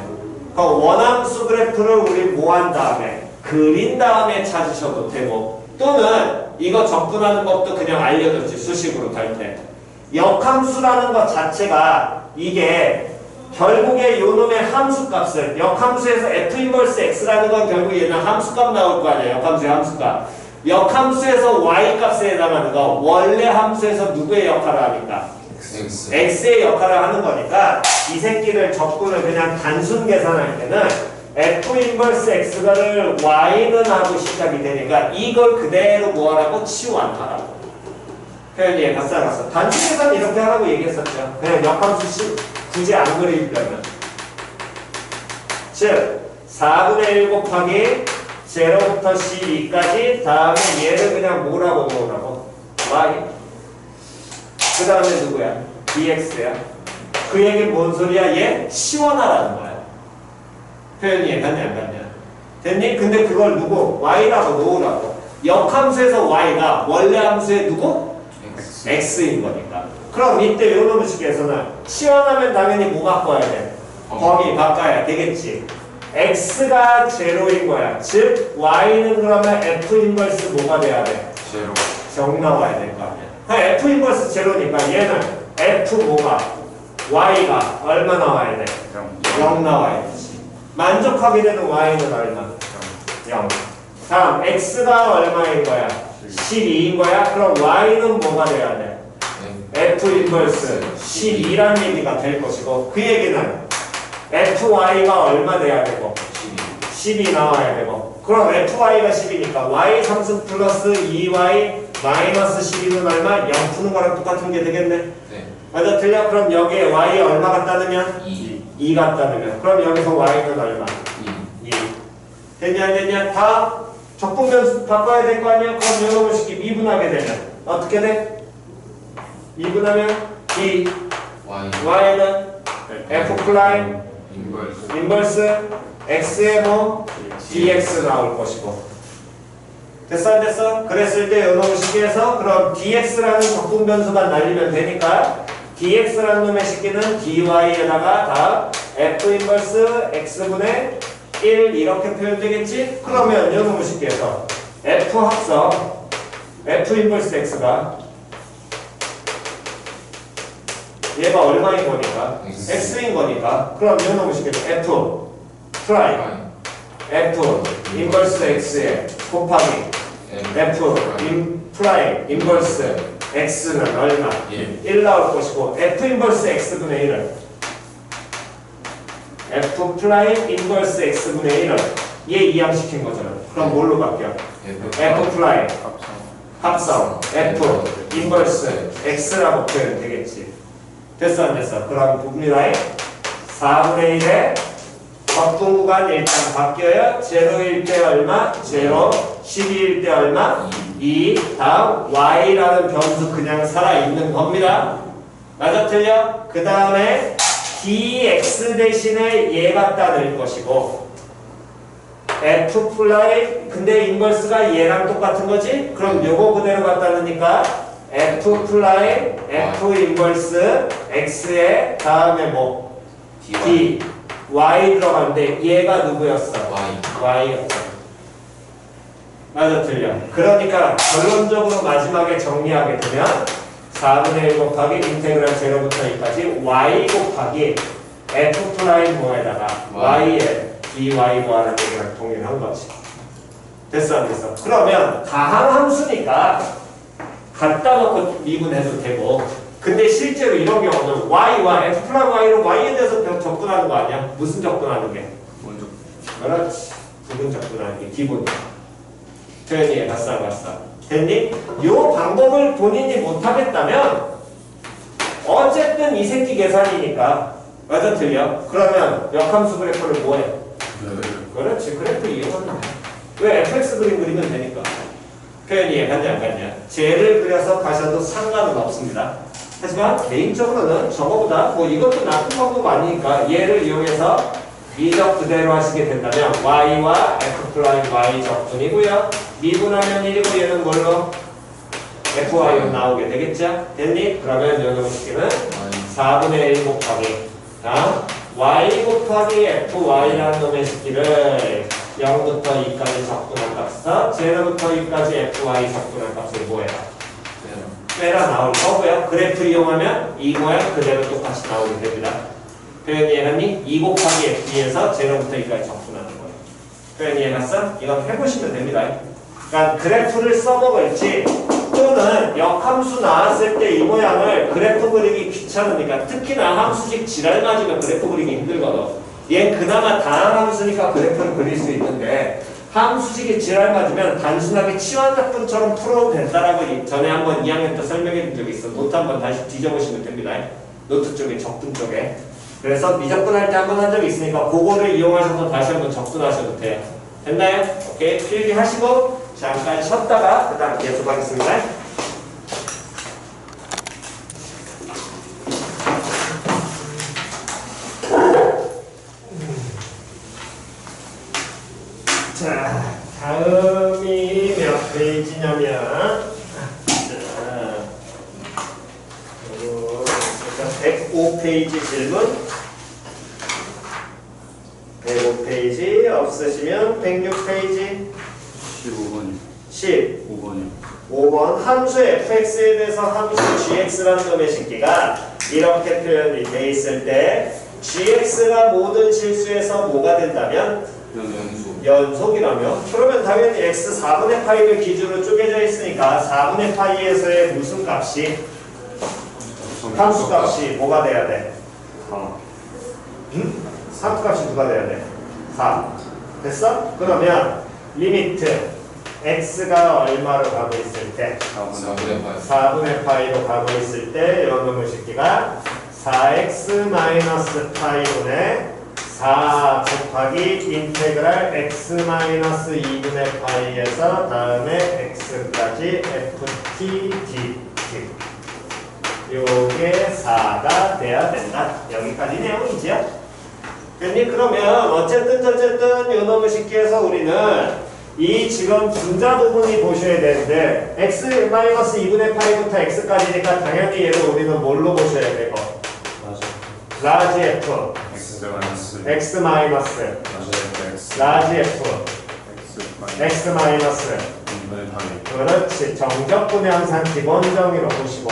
그럼 원함수 그래프를 우리 뭐 한 다음에 그린 다음에 찾으셔도 되고, 또는 이거 적분하는 법도 그냥 알려줬지. 수식으로 갈 때 역함수라는 것 자체가 이게 결국에 요놈의 함수값을 역함수에서 f 인버스 x라는 건 결국 얘는 함수값 나올 거 아니야. 역함수의 함수값. 역함수에서 y 값에 해당하는 거 원래 함수에서 누구의 역할을 하니까? x의 역할을 하는 거니까 이 새끼를 적분을 그냥 단순 계산할 때는 f 인버스 x를 y는 하고 시작이 되니까 이걸 그대로 뭐하라고? 치환하라고. 표현 이해 갔어? 단순 계산 이렇게 하라고 얘기했었죠. 그냥 역함수 굳이 안 그리려면. 즉 4분의 1 곱하기 0부터 12까지 다음에 얘를 그냥 뭐라고 놓으라고? y. 그 다음에 누구야? dx야. 그 얘기 뭔 소리야? 얘 치환하라는 거야. 표현이 이해갔냐 안 갔냐? 됐니? 근데 그걸 누구? y라고 놓으라고. 역함수에서 y가 원래 함수의 누구? x인 거니까. 그럼 이때 요놈의 식에서는 치환하면 당연히 뭐 바꿔야 돼? 범위 바꿔야 되겠지. x가 0인 거야. 즉 y는 그러면 f 인버스 뭐가 돼야 돼? 0 나와야 될 거 아니야. f 인버스 0니까 얘는 f 뭐가? y가 얼마 나와야 돼? 0 나와야 되지. 만족하게 되는 y는 얼마? 0. 다음 x가 얼마인 거야? 12인 거야. 그럼 y는 뭐가 돼야 돼? f 인버스 12란 얘기가 될 것이고, 그 얘기는 fy가 얼마 돼야 되고 12 나와야 되고, 그럼 fy가 10이니까 y 3승 플러스 2y 마이너스 12는 얼마? 0 푸는 거랑 똑같은 게 되겠네. 네. 맞아, 틀려? 그럼 여기에 y 얼마 갖다 넣으면? 2 갖다 넣으면. 그럼 여기서 y는 얼마? 2. 됐냐 안 됐냐? 다 적분변수 바꿔야 될 거 아니야? 그럼 요놈을 쉽게 미분하게 되면 어떻게 돼? 미분하면 d y는 f 플라임 인버스 x의 뭐? dx 나올 것이고. 됐어 안 됐어? 그랬을 때 요놈 식기에서 그럼 dx라는 적분 변수만 날리면 되니까 dx라는 놈의 식기는 dy에다가 다 f 인버스 x분의 1 이렇게 표현되겠지? 그러면 요놈의 식기에서 f 합성 f 인버스 x가 얘가 얼마인 거니까? x인 거니까 그럼 요놈의 식기에서 f 프라임 f 인버스 x에 곱하기 f 프라임 인버스 x는 얼마? 1 나올 것이고 f 인버스 x분의 1은 f 프라임 인버스 x분의 1은 얘 이항시킨 거잖아. 그럼 뭘로 바뀌어? f 프라임 합성 f 인버스 x라고 표현 되겠지. 됐어 안 됐어? 그럼 부분이라인 4분의 1에 적분 구간 일단 바뀌어요. 0일 때 얼마? 0, 12일 때 얼마? 2, 다음 y라는 변수 그냥 살아있는 겁니다. 맞아 틀려? 그 다음에 dx 대신에 얘 갖다 넣을 것이고 f 플라이 근데 인버스가 얘랑 똑같은 거지? 그럼 요거 그대로 갖다 넣으니까 f 플라이 f 인버스 x에 다음에 뭐? d y 들어가는데 얘가 누구였어? y였어. 맞아 틀려. 그러니까 결론적으로 마지막에 정리하게 되면 4분의 1 곱하기 인테그랄 0부터 2까지 y 곱하기 f 프라임 뭐에다가 y에 dy 뭐하는 얘기랑 동일한 거지. 됐어 안 됐어? 그러면 다항 함수니까 갖다 놓고 미분해도 되고 근데 실제로 이런 경우는 y와 f 플러스 y로 y에 대해서 접근하는 거 아니야? 무슨 접근하는 게? 먼저 그렇지. 부분 접근하는 게 기본이야. 표현이 봤어 안 봤어? 됐니? 요 방법을 본인이 못하겠다면 어쨌든 이 새끼 계산이니까 맞아 틀려? 그러면 역함수 그래프를 뭐해? 그렇지. 그래프 이용하는 거야. 왜? fx 그림 그리면 되니까. 표현이 이해갔냐 안 갔냐? 쟤를 그려서 가셔도 상관은 없습니다. 하지만 개인적으로는 저거보다 뭐 이것도 나쁜 방법 아니니까 얘를 이용해서 미적 그대로 하시게 된다면 y와 f 프라임 y 적분이고요. 미분하면 1이고 얘는 뭘로? fy로 나오게 되겠죠? 됐니? 그러면 요놈 식기는 4분의 1 곱하기 y 곱하기 fy라는 놈의 식기를 0부터 2까지 적분한 값에서 0부터 2까지 fy 적분한 값을 뭐예요? 빼라 나올 거고요. 그래프 이용하면 이 모양 그대로 똑같이 나오게 됩니다. 표현 이해갔니? 2 곱하기 f에서 0부터 2까지 적분하는 거예요. 표현 이해갔어? 이건 해보시면 됩니다. 그러니까 그래프를 써먹을지 또는 역함수 나왔을 때 이 모양을 그래프 그리기 귀찮으니까 특히나 함수식 지랄 맞으면 그래프 그리기 힘들거든. 얘는 그나마 다항 함수니까 그래프를 그릴 수 있는데 함수식이 지랄 맞으면 단순하게 치환작품처럼 풀어도 된다라고 전에 한번 2학년 때 설명해 준 적이 있어. 노트 한번 다시 뒤져보시면 됩니다. 노트 쪽에 적분 쪽에. 그래서 미적분할 때 한번 한 적이 있으니까 그거를 이용하셔서 다시 한번 적분하셔도 돼요. 됐나요? 오케이. 필기 하시고 잠깐 쉬었다가 그 다음 계속하겠습니다. 자, 다음이 몇 페이지냐면 105페이지 질문 105페이지 없으시면 106페이지 15번이요. 15번 5번이요. 함수 fx에 대해서 함수 gx라는 놈의 식기가 이렇게 표현이 돼 있을 때 gx가 모든 실수에서 뭐가 된다면 연속이라며? 그러면 당연히 x 4분의 파이를 기준으로 쪼개져 있으니까 4분의 파이에서의 무슨 값이? 함수 값이 뭐가 돼야 돼? 4. 응? 함수 값이 누가 돼야 돼? 4. 됐어? 그러면 리미트 x가 얼마로 가고 있을 때? 4분의 파이로 가고 있을 때 이놈의 식기가 4x 마이너스 파이분의 4 곱하기 인테그랄 x 마이너스 2분의 파이에서 다음에 x까지 ft dt 요게 4가 돼야 된다. 여기까지 내용이죠. 그러면 어쨌든 저쨌든 요놈의 식기에서 우리는 이 지금 분자 부분이 보셔야 되는데 x-2분의 8부터 x까지니까 당연히 얘를 우리는 뭘로 보셔야 되고 라지 f X 마이너스 x 마이너스 X 라지 f x 마이너스 2분의 8이 그렇지. 정적분의 항상 기본 정의로 보시고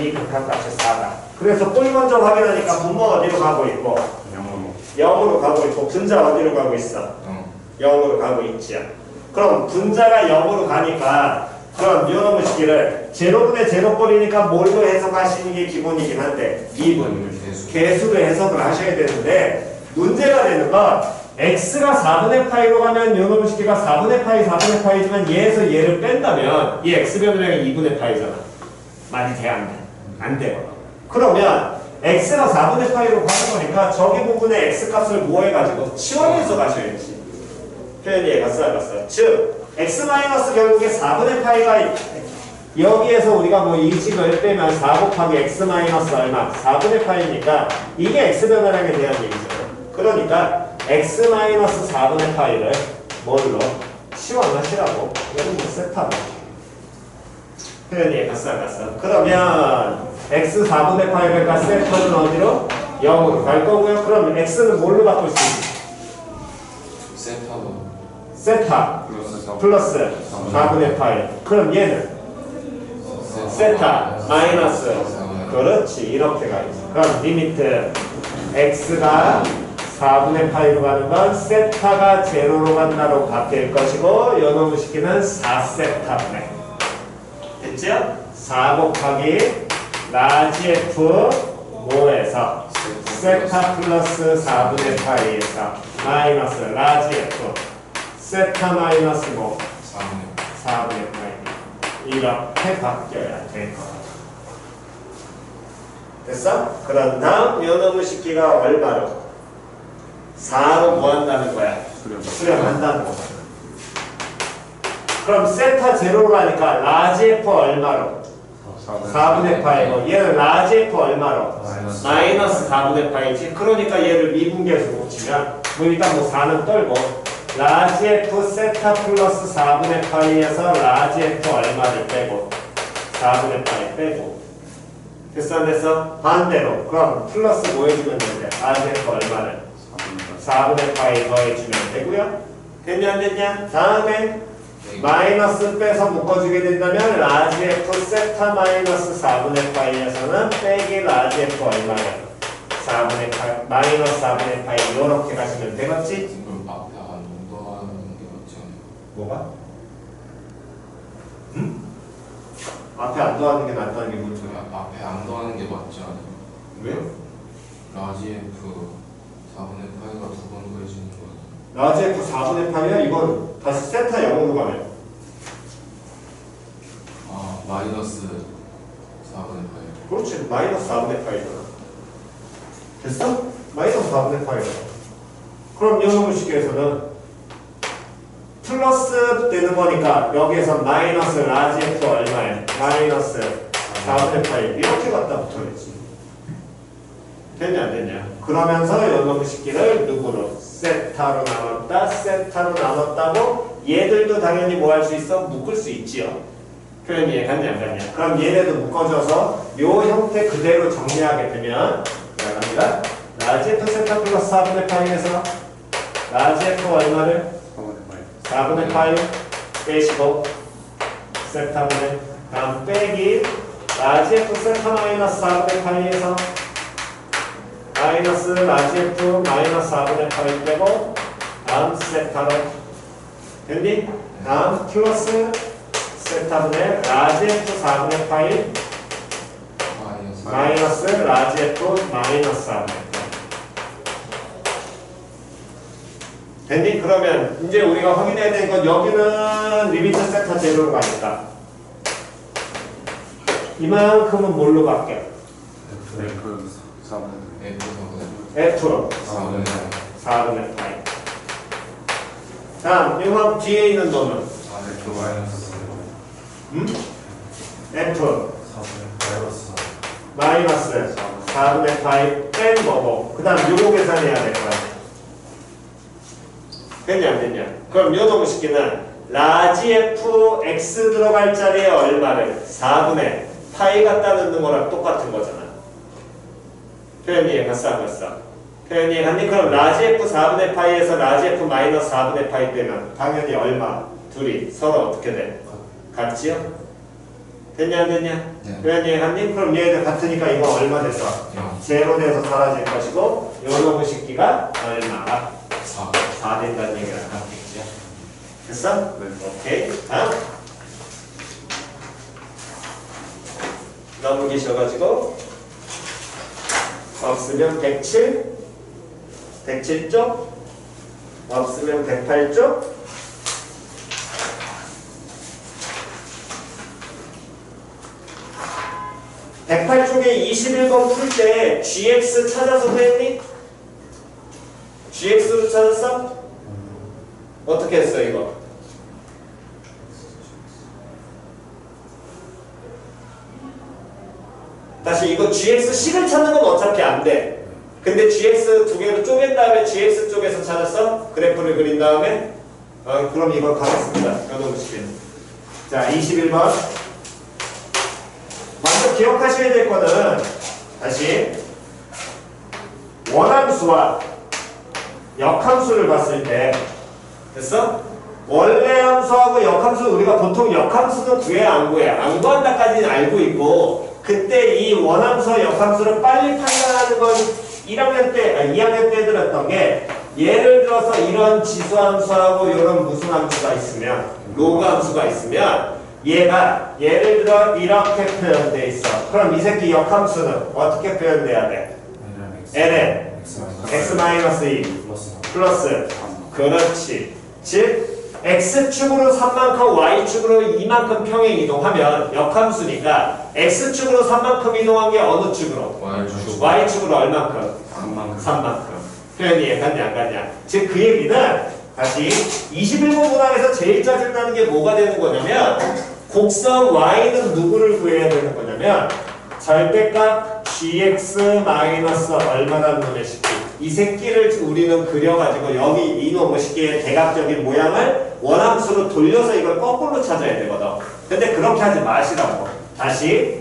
이 극한값이 4다. 그래서 꼴 먼저 확인하니까 분모가 어디로 가고 있고 0으로 가고 있고 분자 어디로 가고 있어? 0으로 가고 있지요. 그럼 분자가 0으로 가니까 그럼 요놈의 식기를 제로분의 제로꼴이니까 뭘로 해석하시는 게 기본이긴 한데 2분 개수로 해석을 하셔야 되는데 문제가 되는 건 x가 4분의 파이로 가면 요놈의 식기가 4분의 파이지만 얘에서 얘를 뺀다면 이 x변량이 2분의 파이잖아. 많이 돼? 안 돼? 안 돼요. 그러면 x가 4분의 파이로 가는 거니까 저기 부분에 x값을 뭐 해가지고 치환해서 가셔야지. 표현이 얘가 쌀았어. 즉 x 마이너스 결국에 4분의 파이가 여기에서 우리가 뭐 이 식을 빼면 4 곱하기 x 마이너스 얼마? 4분의 파이니까 이게 x 변화량에 대한 얘기죠. 그러니까 x 마이너스 4분의 파이를 뭘로? 치환하시라고. 이건 뭐 세타로. 표현이 얘가 쌀았어. 그러면 x 4분의 파이니까 세타는 어디로? 0으로 갈 거고요. 그럼 x는 뭘로 바꿀 수 있지? 세타 플러스 4분의 파이. 그럼 얘는 세타 마이너스 그렇지. 이렇게 가야지. 그럼 리미트 x가 4분의 파이로 가는 건 세타가 제로로 간다로 바뀔 것이고 요놈의 식기는 4세타분의 됐죠? 4 곱하기 라지 f 모에서 세타 플러스 4분의 파이에서 마이너스 라지 f 세타 마이너스 뭐 4분의 파이 이렇게 바뀌어야 될 것 같아. 됐어? 그런 다음 요놈의 식기가 얼마로? 4로 뭐 한다는 거야? 수렴한다는 거야. 그럼 세타 제로로 하니까 라지 f 얼마로? 4분의 파이고 얘는 라지 f 얼마로? 마이너스 4분의 파이지. 그러니까 얘를 미분계에서 붙이면 뭐 일단 뭐 4는 떨고 라지 f 세타 플러스 4분의 파이에서 라지 f 얼마를 빼고 4분의 파이 빼고 됐어 안 됐어? 반대로 그럼 플러스 뭐 해주면 되는데 라지 f 얼마를? 4분의 파이 더해주면 되고요. 됐냐 안 됐냐? 다음에 마이너스 빼서 묶어주게 된다면 라지 f 세타 마이너스 4분의 파이에서는 빼기 라지 f 얼마예요? 4분의 파이 마이너스 4분의 파이 이렇게 가시면 되겠지? 지금 앞에 안 더하는 게 맞지 않아요? 뭐가? 응? 앞에 안 더하는 게 낫다는 게 뭔 소리야? 앞에 안 더하는 게 맞지 않아요? 왜요? 라지 F 4분의 파이가 두 번 더해지는 거예요. 라지 f 4분의 파이야? 이건 다시 세타 0으로 가네. 아 마이너스 4분의 파이. 그렇지. 마이너스 4분의 파이잖아. 됐어? 마이너스 4분의 파이잖아. 그럼 요놈의 식에서는 플러스 되는 거니까 여기에서 마이너스 라지 f 얼마에? 마이너스 4분의 파이 이렇게 갖다 붙어야지. 됐냐 안 됐냐? 그러면서 요놈의 식기를 누구로? 세타로 나눴다. 세타로 나눴다고 얘들도 당연히 뭐 할 수 있어? 묶을 수 있지요. 표현이 이해갔냐 안 갔냐? 그럼 얘네도 묶어줘서 요 형태 그대로 정리하게 되면 나갑니다. 라지 f 세타 플러스 4분의 파이에서 라지 f 얼마를? 4분의 파이 빼시고 세타분의 다음 빼기 라지 f 세타 마이너스 4분의 파이에서 마이너스 라지 f 마이너스 4분의 파이 빼고 다음 세타로 됐니? 다음 플러스 세타분의 라지 f 4분의 파이 마이너스 라지 f 마이너스 4분의 파이 됐니? 그러면 이제 우리가 확인해야 되는 건 여기는 리미트 세타 제로로 가니까 이만큼은 뭘로 바뀌어? F F로 4분의 파이. 다음 이거 뒤에 있는 놈은 F 마이너스 4분의 파이 뺀 거고 그 다음 요거 계산해야 될 거야. 됐냐 안 됐냐? 그럼 요 놈의 식기는 라지 f x 들어갈 자리에 얼마를 4분의 파이 갖다 넣는 거랑 똑같은 거잖아. 표현 이해 갔어 안 갔어? 표현 이해 갔니? 그럼 라지 f 4분의 파이에서 라지 f 마이너스 4분의 파이 되면 당연히 얼마? 둘이 서로 어떻게 돼? 같지요? 됐냐 안 됐냐? 네. 표현 이해 갔니? 그럼 얘들 같으니까 이거 얼마 됐어? 제로 돼서 사라질 것이고 요 놈의 식기가 얼마가? 4 된다는 얘기랑 같겠죠. 됐어? 네. 오케이. 다음. 넘기셔가지고 없으면 107, 107쪽, 없으면 108쪽. (108쪽에) 21번 풀 때 gx 찾아서 했니? gx로 찾았어? 어떻게 했어 이거? 다시 이거 gx식을 찾는 건 어차피 안 돼. 근데 gx 두 개로 쪼갠 다음에 gx 쪽에서 찾았어? 그래프를 그린 다음에 그럼 이거 가겠습니다. 여러분들. 자 21번 먼저 기억하셔야 될 거는 다시 원함수와 역함수를 봤을 때 됐어? 원래 함수하고 역함수 우리가 보통 역함수는 구해 안 구해 안 구한다까지는 알고 있고 그때 이 원함수와 역함수를 빨리 판단하는 건 2학년 때 들었던 게 예를 들어서 이런 지수함수하고 이런 무슨 함수가 있으면 로그 함수가 있으면 얘가 예를 들어 이렇게 표현돼 있어. 그럼 이 새끼 역함수는 어떻게 표현돼야 돼? ln x-2 플러스 그렇지. 즉 x축으로 3만큼 y축으로 2만큼 평행 이동하면 역함수니까 x축으로 3만큼 이동한 게 어느 축으로? y축으로 얼만큼? 3만큼. 표현이 이해갔냐 안 갔냐? 즉 그 얘기는 다시 21번 문항에서 제일 짜증나는 게 뭐가 되는 거냐면 곡선 y는 누구를 구해야 되는 거냐면 절대값 gx 마이너스 얼마라는 놈의 식기 이 새끼를 우리는 그려가지고 여기 이 놈의 식기의 대각적인 모양을 원함수로 돌려서 이걸 거꾸로 찾아야 되거든. 근데 그렇게 하지 마시라고. 다시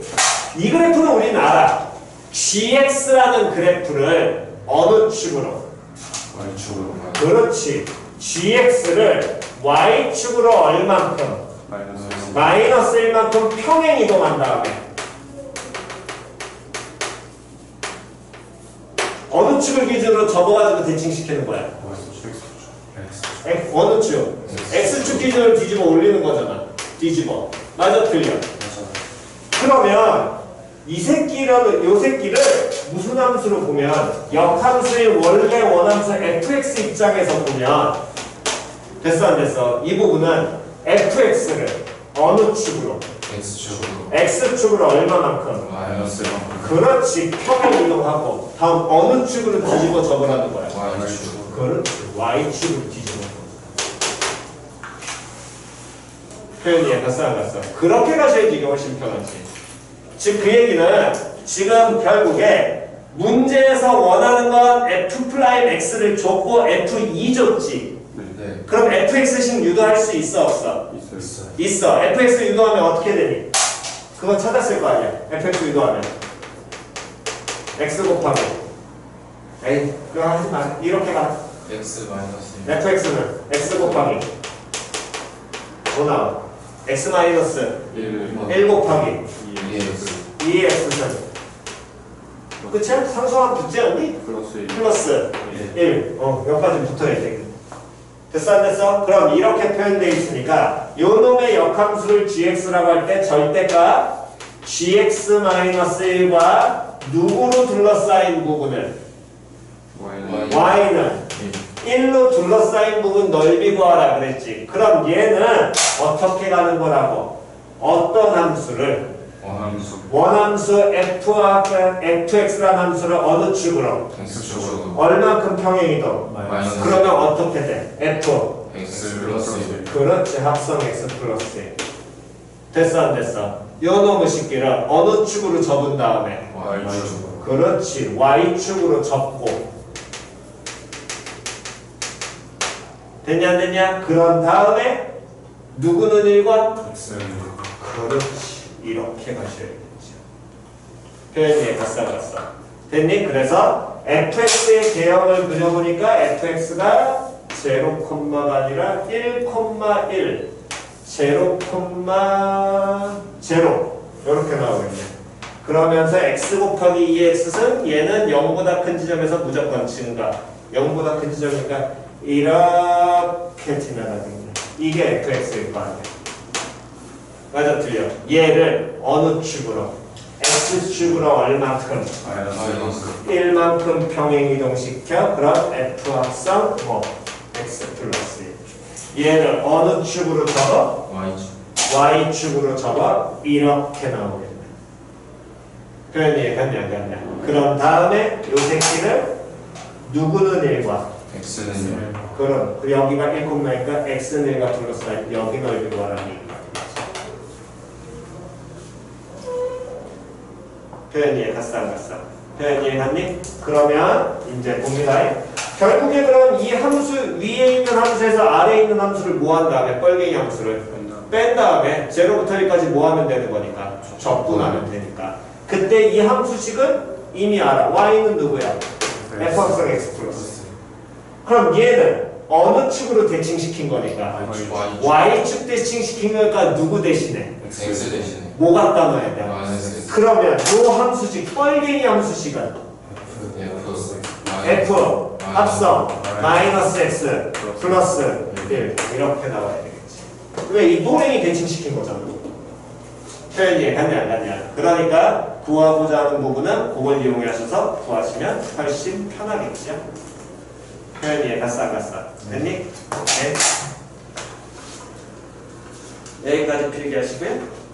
이 그래프는 우리는 알아. gx라는 그래프를 어느 축으로? y축으로. 그렇지. gx를 y축으로 얼만큼? 마이너스 1만큼 평행 이동한 다음에 어느 축을 기준으로 접어가지고 대칭시키는 거야? 어느 축? x축 기준을 뒤집어 올리는 거잖아. 뒤집어. 맞아 틀려? 그러면 이 새끼를 요 새끼를 무슨 함수로 보면 역함수의 원래 원함수 fx 입장에서 보면 됐어 안 됐어? 이 부분은 fx를 어느 축으로? x축으로 얼마만큼? 마이너스 1만큼. 그렇지. 평행 이동하고 다음 어느 축으로 뒤집어 접으라는 거야? y축. 그렇지. y축으로 뒤집어. 표현이 갔어 안 갔어? 그렇게 가셔야지 이게 훨씬 편하지. 즉 그 얘기는 지금 결국에 문제에서 원하는 건 f'x를 줬고 f2 줬지. 네. 그럼 fx식 유도할 수 있어 없어? 있어요. 있어. fx 유도하면 어떻게 되니? 그거 찾았을 거 아니야. fx 유도하면 x 곱하기 에이 그거 하지 마. 이렇게 가. x 마이너스 1. fx는 x 곱하기 뭐 나와? x 마이너스 1 곱하기 2x는 그치? 상수함 붙지 않니? 플러스 1 여기까지 붙어야 돼. 됐어 안 됐어? 그럼 이렇게 표현되어 있으니까 요 놈의 역함수를 gx라고 할 때 절대값 gx-1과 누구로 둘러싸인 부분을 y는 1로 둘러싸인 부분 넓이 구하라 그랬지. 그럼 얘는 어떻게 가는 거라고? 어떤 함수를? 원함수 f와 fx라는 함수를 어느 축으로? x축으로. 얼만큼 평행이동? 마이너스. 그러면 어떻게 돼? f x 플러스 1. 그렇지. 합성 x 플러스 1 됐어 안 됐어? 요 놈의 식기를 어느 축으로 접은 다음에? y축으로. 그렇지. y축으로 접고 됐냐 안 됐냐? 그런 다음에 누구는 1과? X는 1. 그렇지. 이렇게 가셔야겠죠. 표현이 갔어. 됐니? 그래서 fx의 개형을 그려보니까 fx가 0,가 아니라 1,1 0,0 이렇게 나오겠네. 그러면서 x 곱하기 2x는 얘는 0보다 큰 지점에서 무조건 증가. 0보다 큰 지점이니까 이렇게 지나가는 게 이게 fx일 거 아니야. 맞아 틀려. 얘를 어느 축으로? x축으로 얼만큼? 마이너스 1만큼 평행 이동시켜. 그럼 f 합성 뭐 x 플러스 1. 얘를 어느 축으로 접어? Y축 y축으로 접어. 이렇게 나오겠네. 표현이 갔냐. 그런 다음에 요 새끼를 누구는 1과 X는 1 그럼 여기가 1,9니까 x는 1과 플러스 여기 넓이로 하라는 얘기야. 표현이 갔어 안 갔어? 표현이 갔니? 그러면 이제 봅니다. 결국에 그럼 이 함수 위에 있는 함수에서 아래에 있는 함수를 뭐 한 다음에 뻘갱이 함수를 뺀 다음에 0부터 1까지 뭐 하면 되는 거니까 적분하면 되니까 그때 이 함수식은 이미 알아. y는 누구야? f 합성 x 플러스. 그럼 얘는 어느 축으로 대칭시킨 거니까 y축 대칭시킨 거니까 누구 대신에? X 대신에 뭐 갖다 넣어야 돼? 마이너스 X 그러면 요 함수식 뻘갱이 함수식은 F f 합성 마이너스 x 플러스 1 이렇게 나와야 되겠지. 왜? 이 노랭이 대칭시킨 거잖아. 표현이 갔냐 안 갔냐. 그러니까 구하고자 하는 부분은 그걸 이용하셔서 구하시면 훨씬 편하겠죠. 표현이 갔어 안 갔어? 됐니? 네. 여기까지 필기하시고요.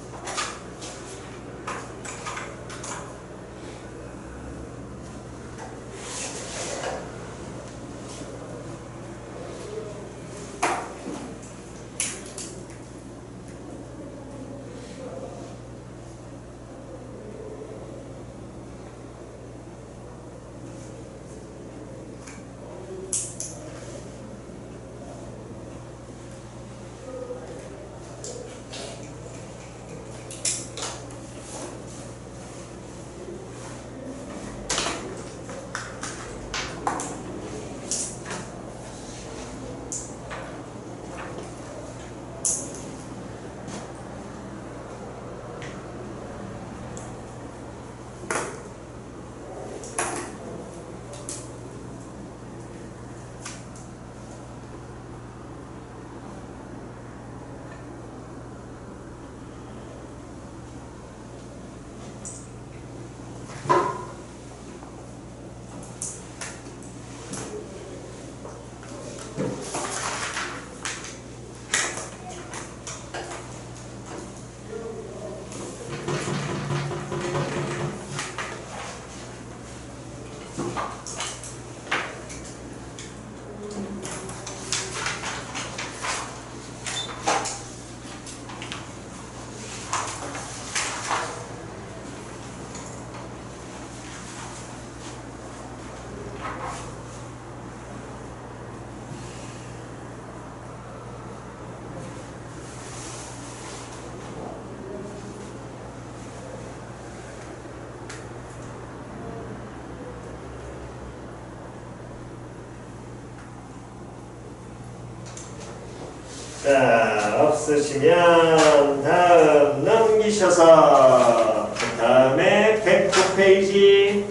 자, 없으시면 다음 넘기셔서 그 다음에 109페이지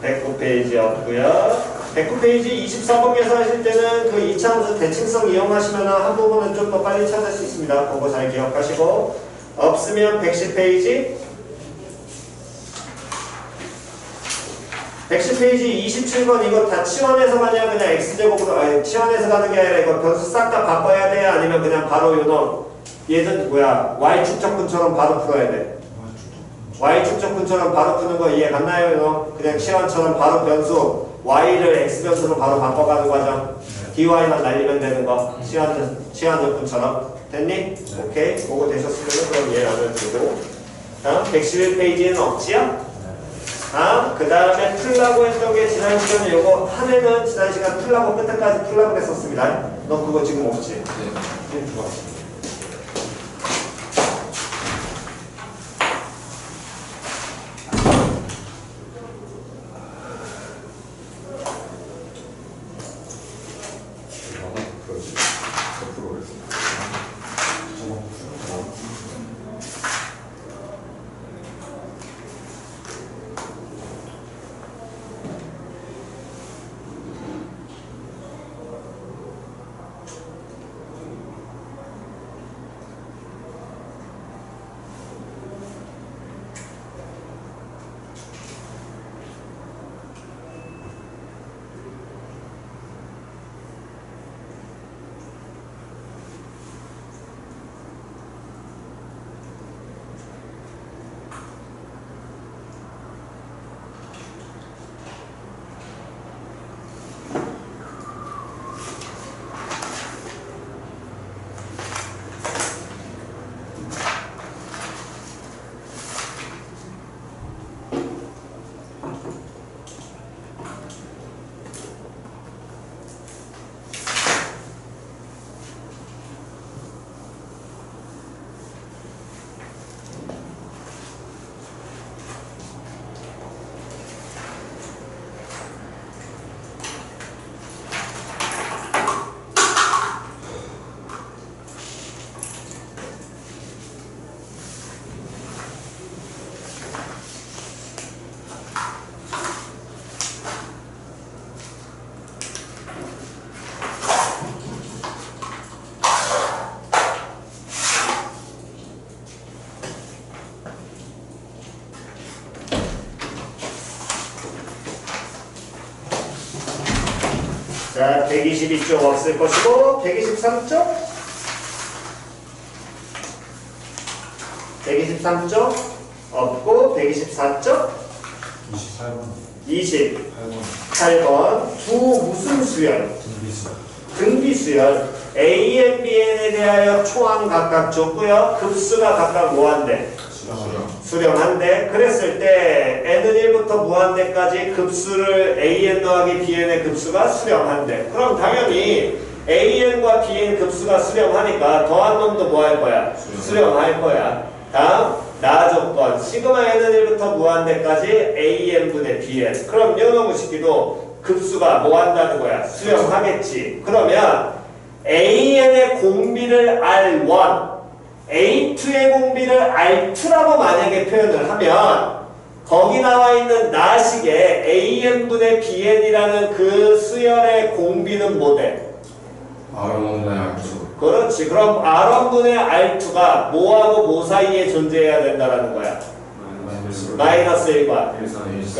109페이지 없고요. 109페이지 24번에서 하실 때는 그 2차 함수 대칭성 이용하시면 한 부분은 좀 더 빨리 찾을 수 있습니다. 그거 잘 기억하시고 없으면 110페이지 110페이지 27번 이거 다 치환해서 가냐 그냥 x제곱으로 아니 치환해서 가는 게 아니라 이거 변수 싹 다 바꿔야 돼 아니면 그냥 바로 요놈 얘는 뭐야 y축 적분처럼 바로 풀어야 돼. y축 적분처럼 바로 푸는 거 이해 갔나요? 요놈 그냥 치환처럼 바로 변수 y를 x 변수로 바로 바꿔가는 과정 dy만 날리면 되는 거 치환 적분처럼 됐니? 오케이 그거 되셨으면 그럼 얘 나눠주고 다음 111페이지는 없지요? 그 다음에 풀라고 했던 게 지난 시간에 요거 하면은 지난 시간 풀라고 끝에까지 풀라고 했었습니다. 너 그거 지금 없지? 네. 좋아. 자, 122쪽 없을 것이고 123쪽 123쪽 없고 124쪽 28번 28번 두 무슨 수열? 등비 수열 A, Bn에 대하여 초항 각각 줬고요. 급수가 각각 무한대 수렴한대. 그랬을 때 n은 1부터 무한대까지 급수를 an 더하기 bn의 급수가 수렴한대. 그럼 당연히 an과 bn 급수가 수렴하니까 더한 놈도 뭐 할 거야? 수렴할 거야. 다음 나 조건 시그마 n은 1부터 무한대까지 an분의 bn. 그럼 요 놈의 식기도 급수가 뭐 한다는 거야? 수렴하겠지. 그러면 an의 공비를 R1 A2의 공비를 R2라고 만약에 표현을 하면 거기 나와 있는 나식의 AN분의 BN이라는 그 수열의 공비는 뭐 돼? R1분의 R2. 그렇지. 그럼 R1분의 R2가 뭐하고 뭐 사이에 존재해야 된다는 거야? 마이너스 1과 1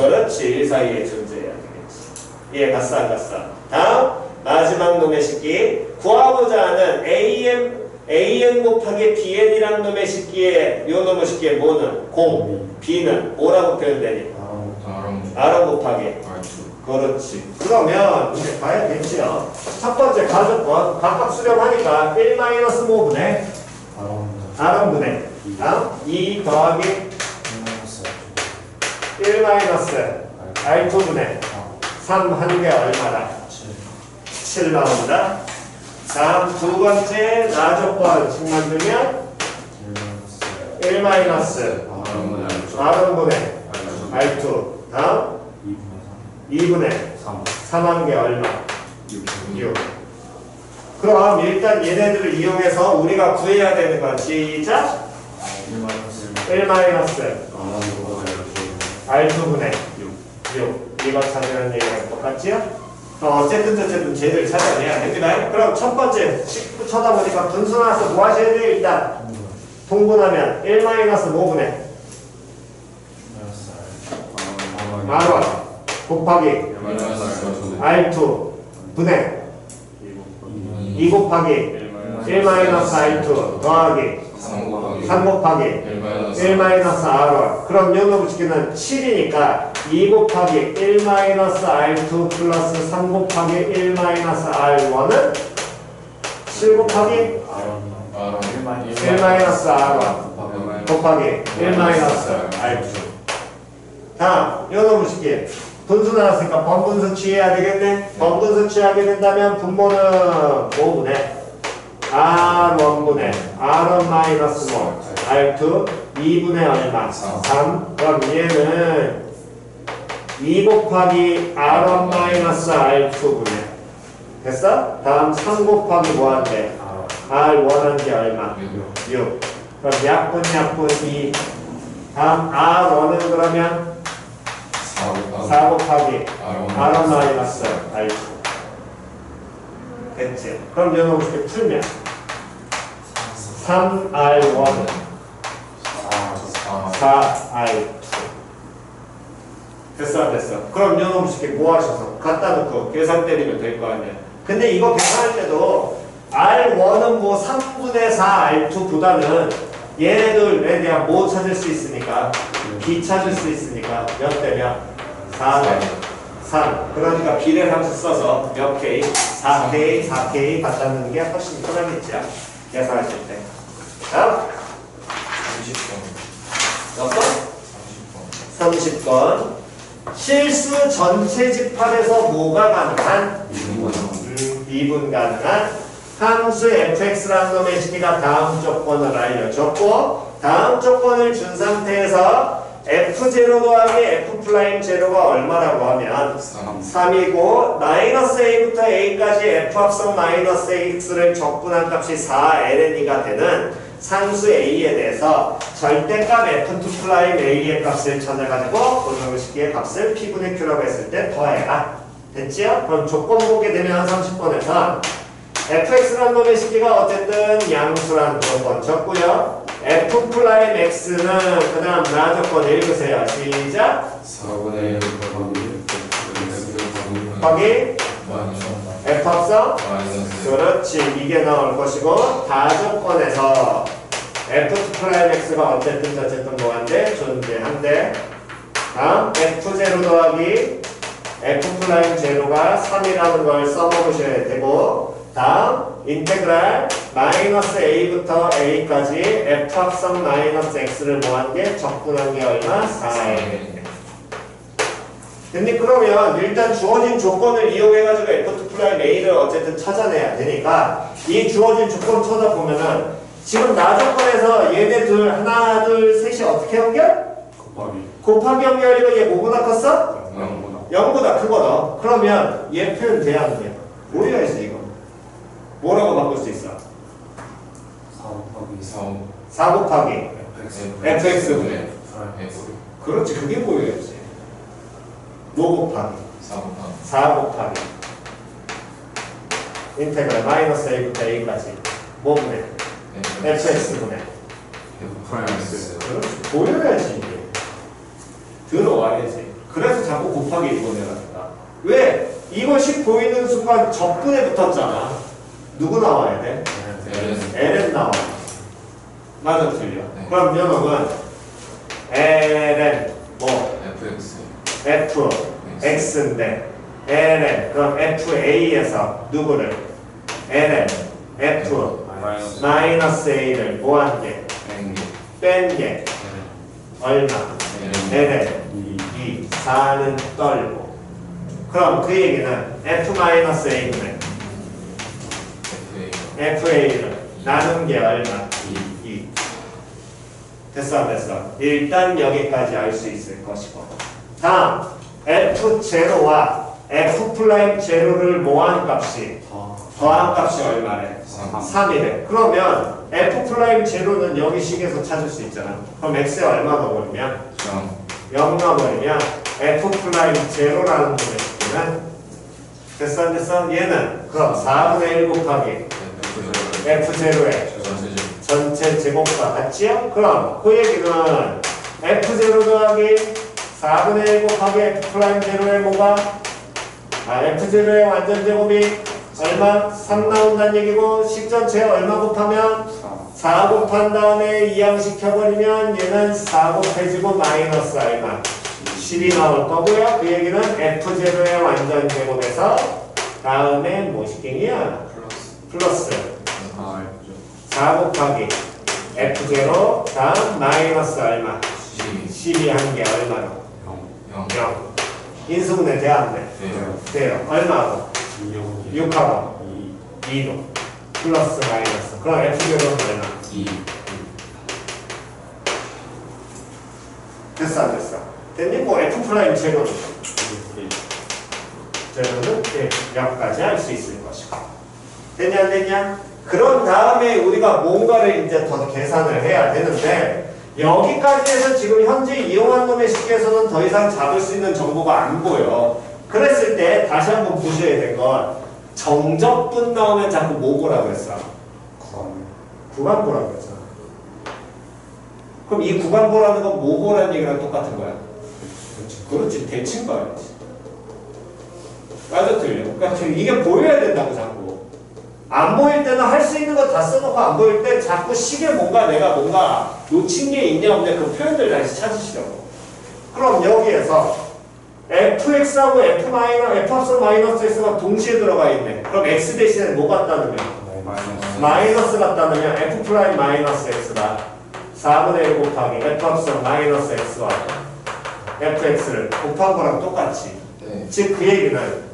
그렇지. 1 사이에 존재해야 되겠지. 예, 갔어 안 갔어? 다음 마지막 놈의 식기 구하고자 하는 AN 곱하기 BN이라는 놈의 식기에 요 놈의 식기에 뭐는? 공, B는 뭐라고 표현되니? R1 곱하기 R2. 그렇지. 그러면 이제 봐야겠지요. 첫 번째 가족권 각각 수렴하니까 1-모분의 R1분의 2 더하기 1-R2분의 3 한 개 얼마다? 7 나온다. 다음 두 번째 나조건 식 만들면 1-R1분의 R2 다음 2분의 3 한 개 얼마? 6. 그럼 일단 얘네들을 이용해서 우리가 구해야 되는 건 시작 1-R2분의 6 이거 찾으라는 얘기랑 똑같지요? 어쨌든 쟤들 찾아내야 됩니다. 그럼 첫 번째 식구 쳐다보니까 분수 나와서 뭐 하셔야 돼요? 일단 통분하면 1-모분의 R1 곱하기 R2 분의 2 곱하기 1-R2 더하기 3 곱하기 1-R1 그럼 요놈 붙이기는 7이니까 2 곱하기 1-R2 플러스 3 곱하기 1-R1은 7 곱하기 1-R1 곱하기 1-R2 다음 요놈 식기 분수 나왔으니까 번분수 취해야 되겠네. 번분수 취하게 된다면 분모는 5분의 R1분의 R1 마이너스 뭐 R2 2분의 얼마? 3. 그럼 얘는 2 곱하기 R1 마이너스 R2분의 됐어? 다음 3 곱하기 뭐 한대? R1 한 게 얼마? 6. 그럼 약분 2. 다음 R1은 그러면 4 곱하기 R1 마이너스 R2 됐지? 그럼 얘는 어떻게 풀면 3R1은 4R2 됐어 안 됐어? 그럼 요놈 쉽게 뭐 하셔서 갖다 놓고 계산 때리면 될 거 아니야. 근데 이거 계산할 때도 R1은 뭐 3분의 4 R2보다는 얘네들에 대한 뭐 찾을 수 있으니까 B 찾을 수 있으니까 몇 대면 4대 3. 그러니까 비례 함수 써서 몇 K? 4K, 4K 갖다 놓는 게 훨씬 편하겠지 계산하실 때. 다음 30번. 몇 번? 30번. 실수 전체 집합에서 뭐가 가능한? 2분 가능한 함수 fx라는 놈의 식기가 다음 조건을 알려줬고 다음 조건을 준 상태에서 f0 더하기 f'0가 얼마라고 하면 3이고 마이너스 a부터 a까지 f 합성 마이너스 ax를 적분한 값이 4ln이가 되는 상수 a에 대해서 절대값 f2' a의 값을 찾아가지고 고정식 식기의 값을 p분의 q라고 했을 때 더해라. 됐지요? 그럼 조건 보게 되면 30번에서 fx라는 놈의 식기가 어쨌든 양수라는 조건 적고요. f'x는 그 다음 나 조건 읽으세요. 시작. 4분의 1 거기 f 합성 마이너스 그렇지. 이게 나올 것이고 다 조건에서 f'(x가) 어쨌든 뭐한데 존재한데 다음 f0 더하기 f'0가 3이라는 걸 써먹으셔야 되고 다음 인테그랄 마이너스 a부터 a까지 f 합성 마이너스 x를 뭐한 게 적분한 게 얼마? 4a. 근데 그러면 일단 주어진 조건을 이용해가지고 f2'a를 어쨌든 찾아내야 되니까 이 주어진 조건 찾아보면은 지금 나 조건에서 얘네 둘 하나 둘 셋이 어떻게 연결? 곱하기 연결이고 얘 뭐보다 컸어? 0보다 크거든. 그러면 얘 표현 돼야 안 돼? 뭐여야지 이거? 뭐라고 바꿀 수 있어? 4 곱하기 fx분의 그렇지. 그게 뭐여야지? 뭐 곱하기 4 곱하기 인테그랄 마이너스 a부터 a까지 뭐 분의 fx분의 그렇지. 보여야지 이게 들어와야지. 그래서 자꾸 곱하기 이거 내가 왜? 이것이 보이는 순간 적분에 붙었잖아. 누구 나와야 돼? ln 나와. 맞아 틀려? 그럼 요놈은 ln 뭐? fx인데 ln 그럼 fa에서 누구를? ln f 마이너스 a를 뭐한 게? 뺀 게 얼마? ln 2 4는 떨고 그럼 그 얘기는 f 마이너스 a분의 fa를 나눈 게 얼마? 2 됐어 안 됐어? 일단 여기까지 알 수 있을 것이고 다음 f0와 f'0를 모한 값이 더한 값이 얼마래? 3이래. 그러면 f'0는 여기 식에서 찾을 수 있잖아. 그럼 x에 얼마 넣어버리면? 0 넣어버리면 f'0라는 놈의 식기는 됐어 안 됐어? 얘는 그럼 4분의 1 곱하기 f0의 전체 제곱과 같지요? 그럼 그 얘기는 f0 더하기 4분의 1 곱하기 f'0의 뭐가? f0의 완전 제곱이 얼마? 3 나온다는 얘기고 식 전체에 얼마 곱하면? 4 곱한 다음에 이항시켜버리면 얘는 4 곱해지고 마이너스 얼마? 10이 나올 거고요. 그 얘기는 f0의 완전 제곱에서 다음에 뭐 식갱이야? 플러스 4 곱하기 f0 다음 마이너스 얼마? 12 한 개 얼마로? 0. 인수분해 돼야 안 돼? 돼요. 돼요. 얼마하고? 6하고 2도 플러스 마이너스. 그럼 F제로는 얼마? 2. 됐어 안 됐어? 됐니? 뭐 F 프라임 제로는 몇까지 할 수 있을 것이고. 됐냐 안 됐냐? 그런 다음에 우리가 뭔가를 이제 더 계산을 해야 되는데 여기까지 해서 지금 현재 이용한 놈의 식에서는 더 이상 잡을 수 있는 정보가 안 보여. 그랬을 때 다시 한번 보셔야 될 건 정적분 나오면 자꾸 뭐 보라고 했어? 구간 보라고 했잖아. 그럼 이 구간 보라는 건 뭐 보라는 얘기랑 똑같은 거야? 그렇지. 대칭 봐야지. 맞아 틀려. 그러니까 이게 보여야 된다고 자꾸. 안 보일 때는 할 수 있는 거 다 써놓고 안 보일 때 자꾸 식에 뭔가 내가 뭔가 놓친 게 있냐 없냐 그 표현들 다시 찾으시려고. 그럼 여기에서 fx하고 f 마이너스 x가 동시에 들어가 있네. 그럼 x 대신에 뭐 갖다 넣으면? 마이너스 갖다 넣으면 f 프라임 마이너스 x가 4분의 1 곱하기 f 마이너스 x와 fx를 곱한 거랑 똑같이. 네. 즉 그 얘기는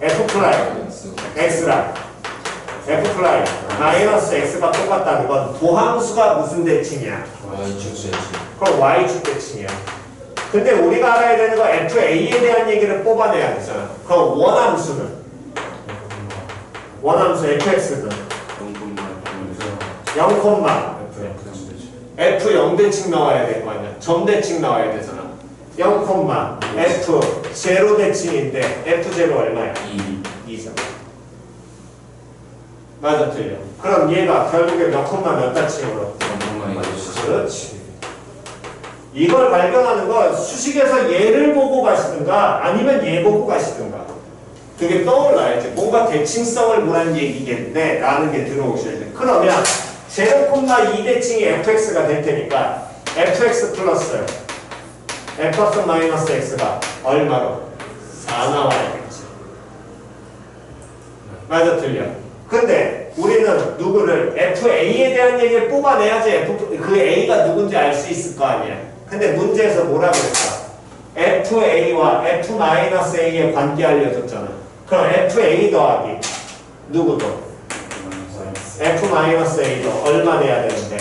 f 프라임 x랑 f 프라임 마이너스 x가 똑같다는 건 도함수가 무슨 대칭이야? y축 대칭. 그럼 그럼 y축 대칭이야. 근데 우리가 알아야 되는 건 fa에 대한 얘기를 뽑아내야 되잖아. 그럼 원함수 fx는 0, f 0대칭 나와야 될 거 아니야. 점대칭 나와야 되잖아. 0, f 제로 대칭인데 f 제로 얼마야? 2잖아. 맞아 틀려. 그럼 얘가 결국에 몇 대칭으로? 그렇지. 이걸 발견하는 건 수식에서 얘를 보고 가시든가 아니면 얘 보고 가시든가 그게 떠올라야지. 뭔가 대칭성을 무한 얘기겠네 라는 게 들어오셔야 돼. 그러면 0,2대칭이 fx가 될 테니까 fx 플러스 f 마이너스 x가 얼마로? 4 나와야겠지. 맞아 틀려. 근데 우리는 누구를 FA에 대한 얘기를 뽑아내야지 그 A가 누군지 알 수 있을 거 아니야. 근데 문제에서 뭐라고 했어? FA와 F-A의 관계 알려줬잖아. 그럼 FA 더하기 누구도? F-A도 얼마 내야 되는데?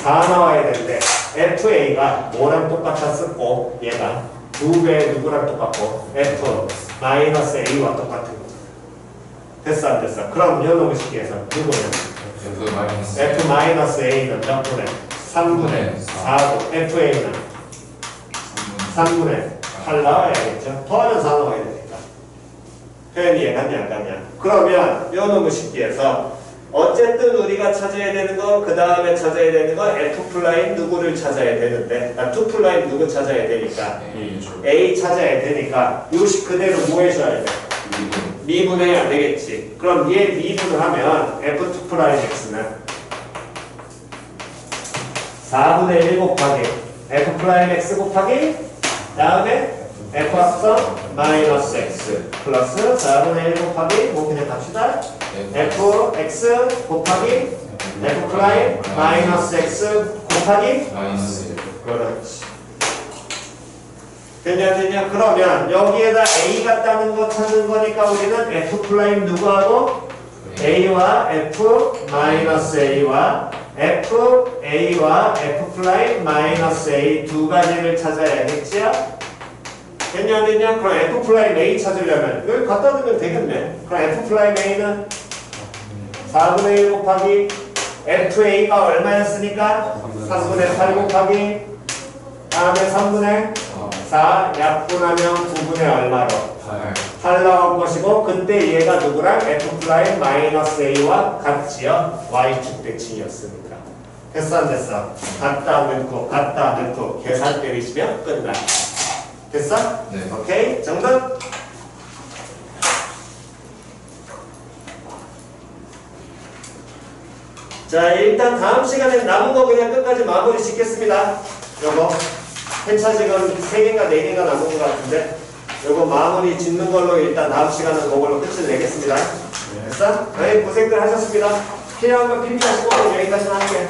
4 나와야 되는데 FA가 뭐랑 똑같았었고 얘가 2배 누구랑 똑같고 F-A와 똑같은 거. 됐어 안 됐어? 그럼 요놈의 식에서 누구는? F-A는 몇 분의? 3분의 4고 FA는 3분의 8 나와야겠죠? 더하면 4 나와야 되니까. 표현이 이해갔냐 안 갔냐? 그러면 요놈의 식에서 어쨌든 우리가 찾아야 되는 거 그 다음에 찾아야 되는 거 F' 누구를 찾아야 되는데 2' 누구 찾아야 되니까 A 찾아야 되니까 요식 그대로 뭐 해줘야 돼? 미분해야 되겠지. 그럼 얘 미분을 하면 F2'X는 4분의 1 곱하기 F'X 곱하기 다음에 F 마이너스 X 플러스 4분의 1 곱하기 뭐 그냥 갑시다. Fx 곱하기 F' 마이너스 X 곱하기 마이너스. 그렇지. 되냐? 그러면 여기에다 A 같다는 거 찾는 거니까 우리는 F' 누구하고? A와 F 마이너스 A와 FA와 F' 마이너스 A 두 가지를 찾아야겠지요? 되냐? 그럼 F' A 찾으려면 여기 갖다 두면 되겠네. 그럼 F' A는 4분의 1 곱하기 FA가 얼마였으니까? 3분의 8 곱하기 다음에 3분의 4 약분하면 9분의 얼마로? 8 나온 것이고 그때 얘가 누구랑? F' 마이너스 A와 같지요? Y축 대칭이었으니까. 됐어 안 됐어? 갖다 넣고 계산 때리시면 끝나. 됐어? 네. 오케이? 정답? 자 일단 다음 시간에 남은 거 그냥 끝까지 마무리 짓겠습니다. 요거 회차 지금 3개인가 4개인가 남은 것 같은데 요거 마무리 짓는 걸로 일단 다음 시간은 그걸로 끝을 내겠습니다. 됐어? 네, 고생들 하셨습니다. 필요한 거 필요하시고 여기까지만 할게요.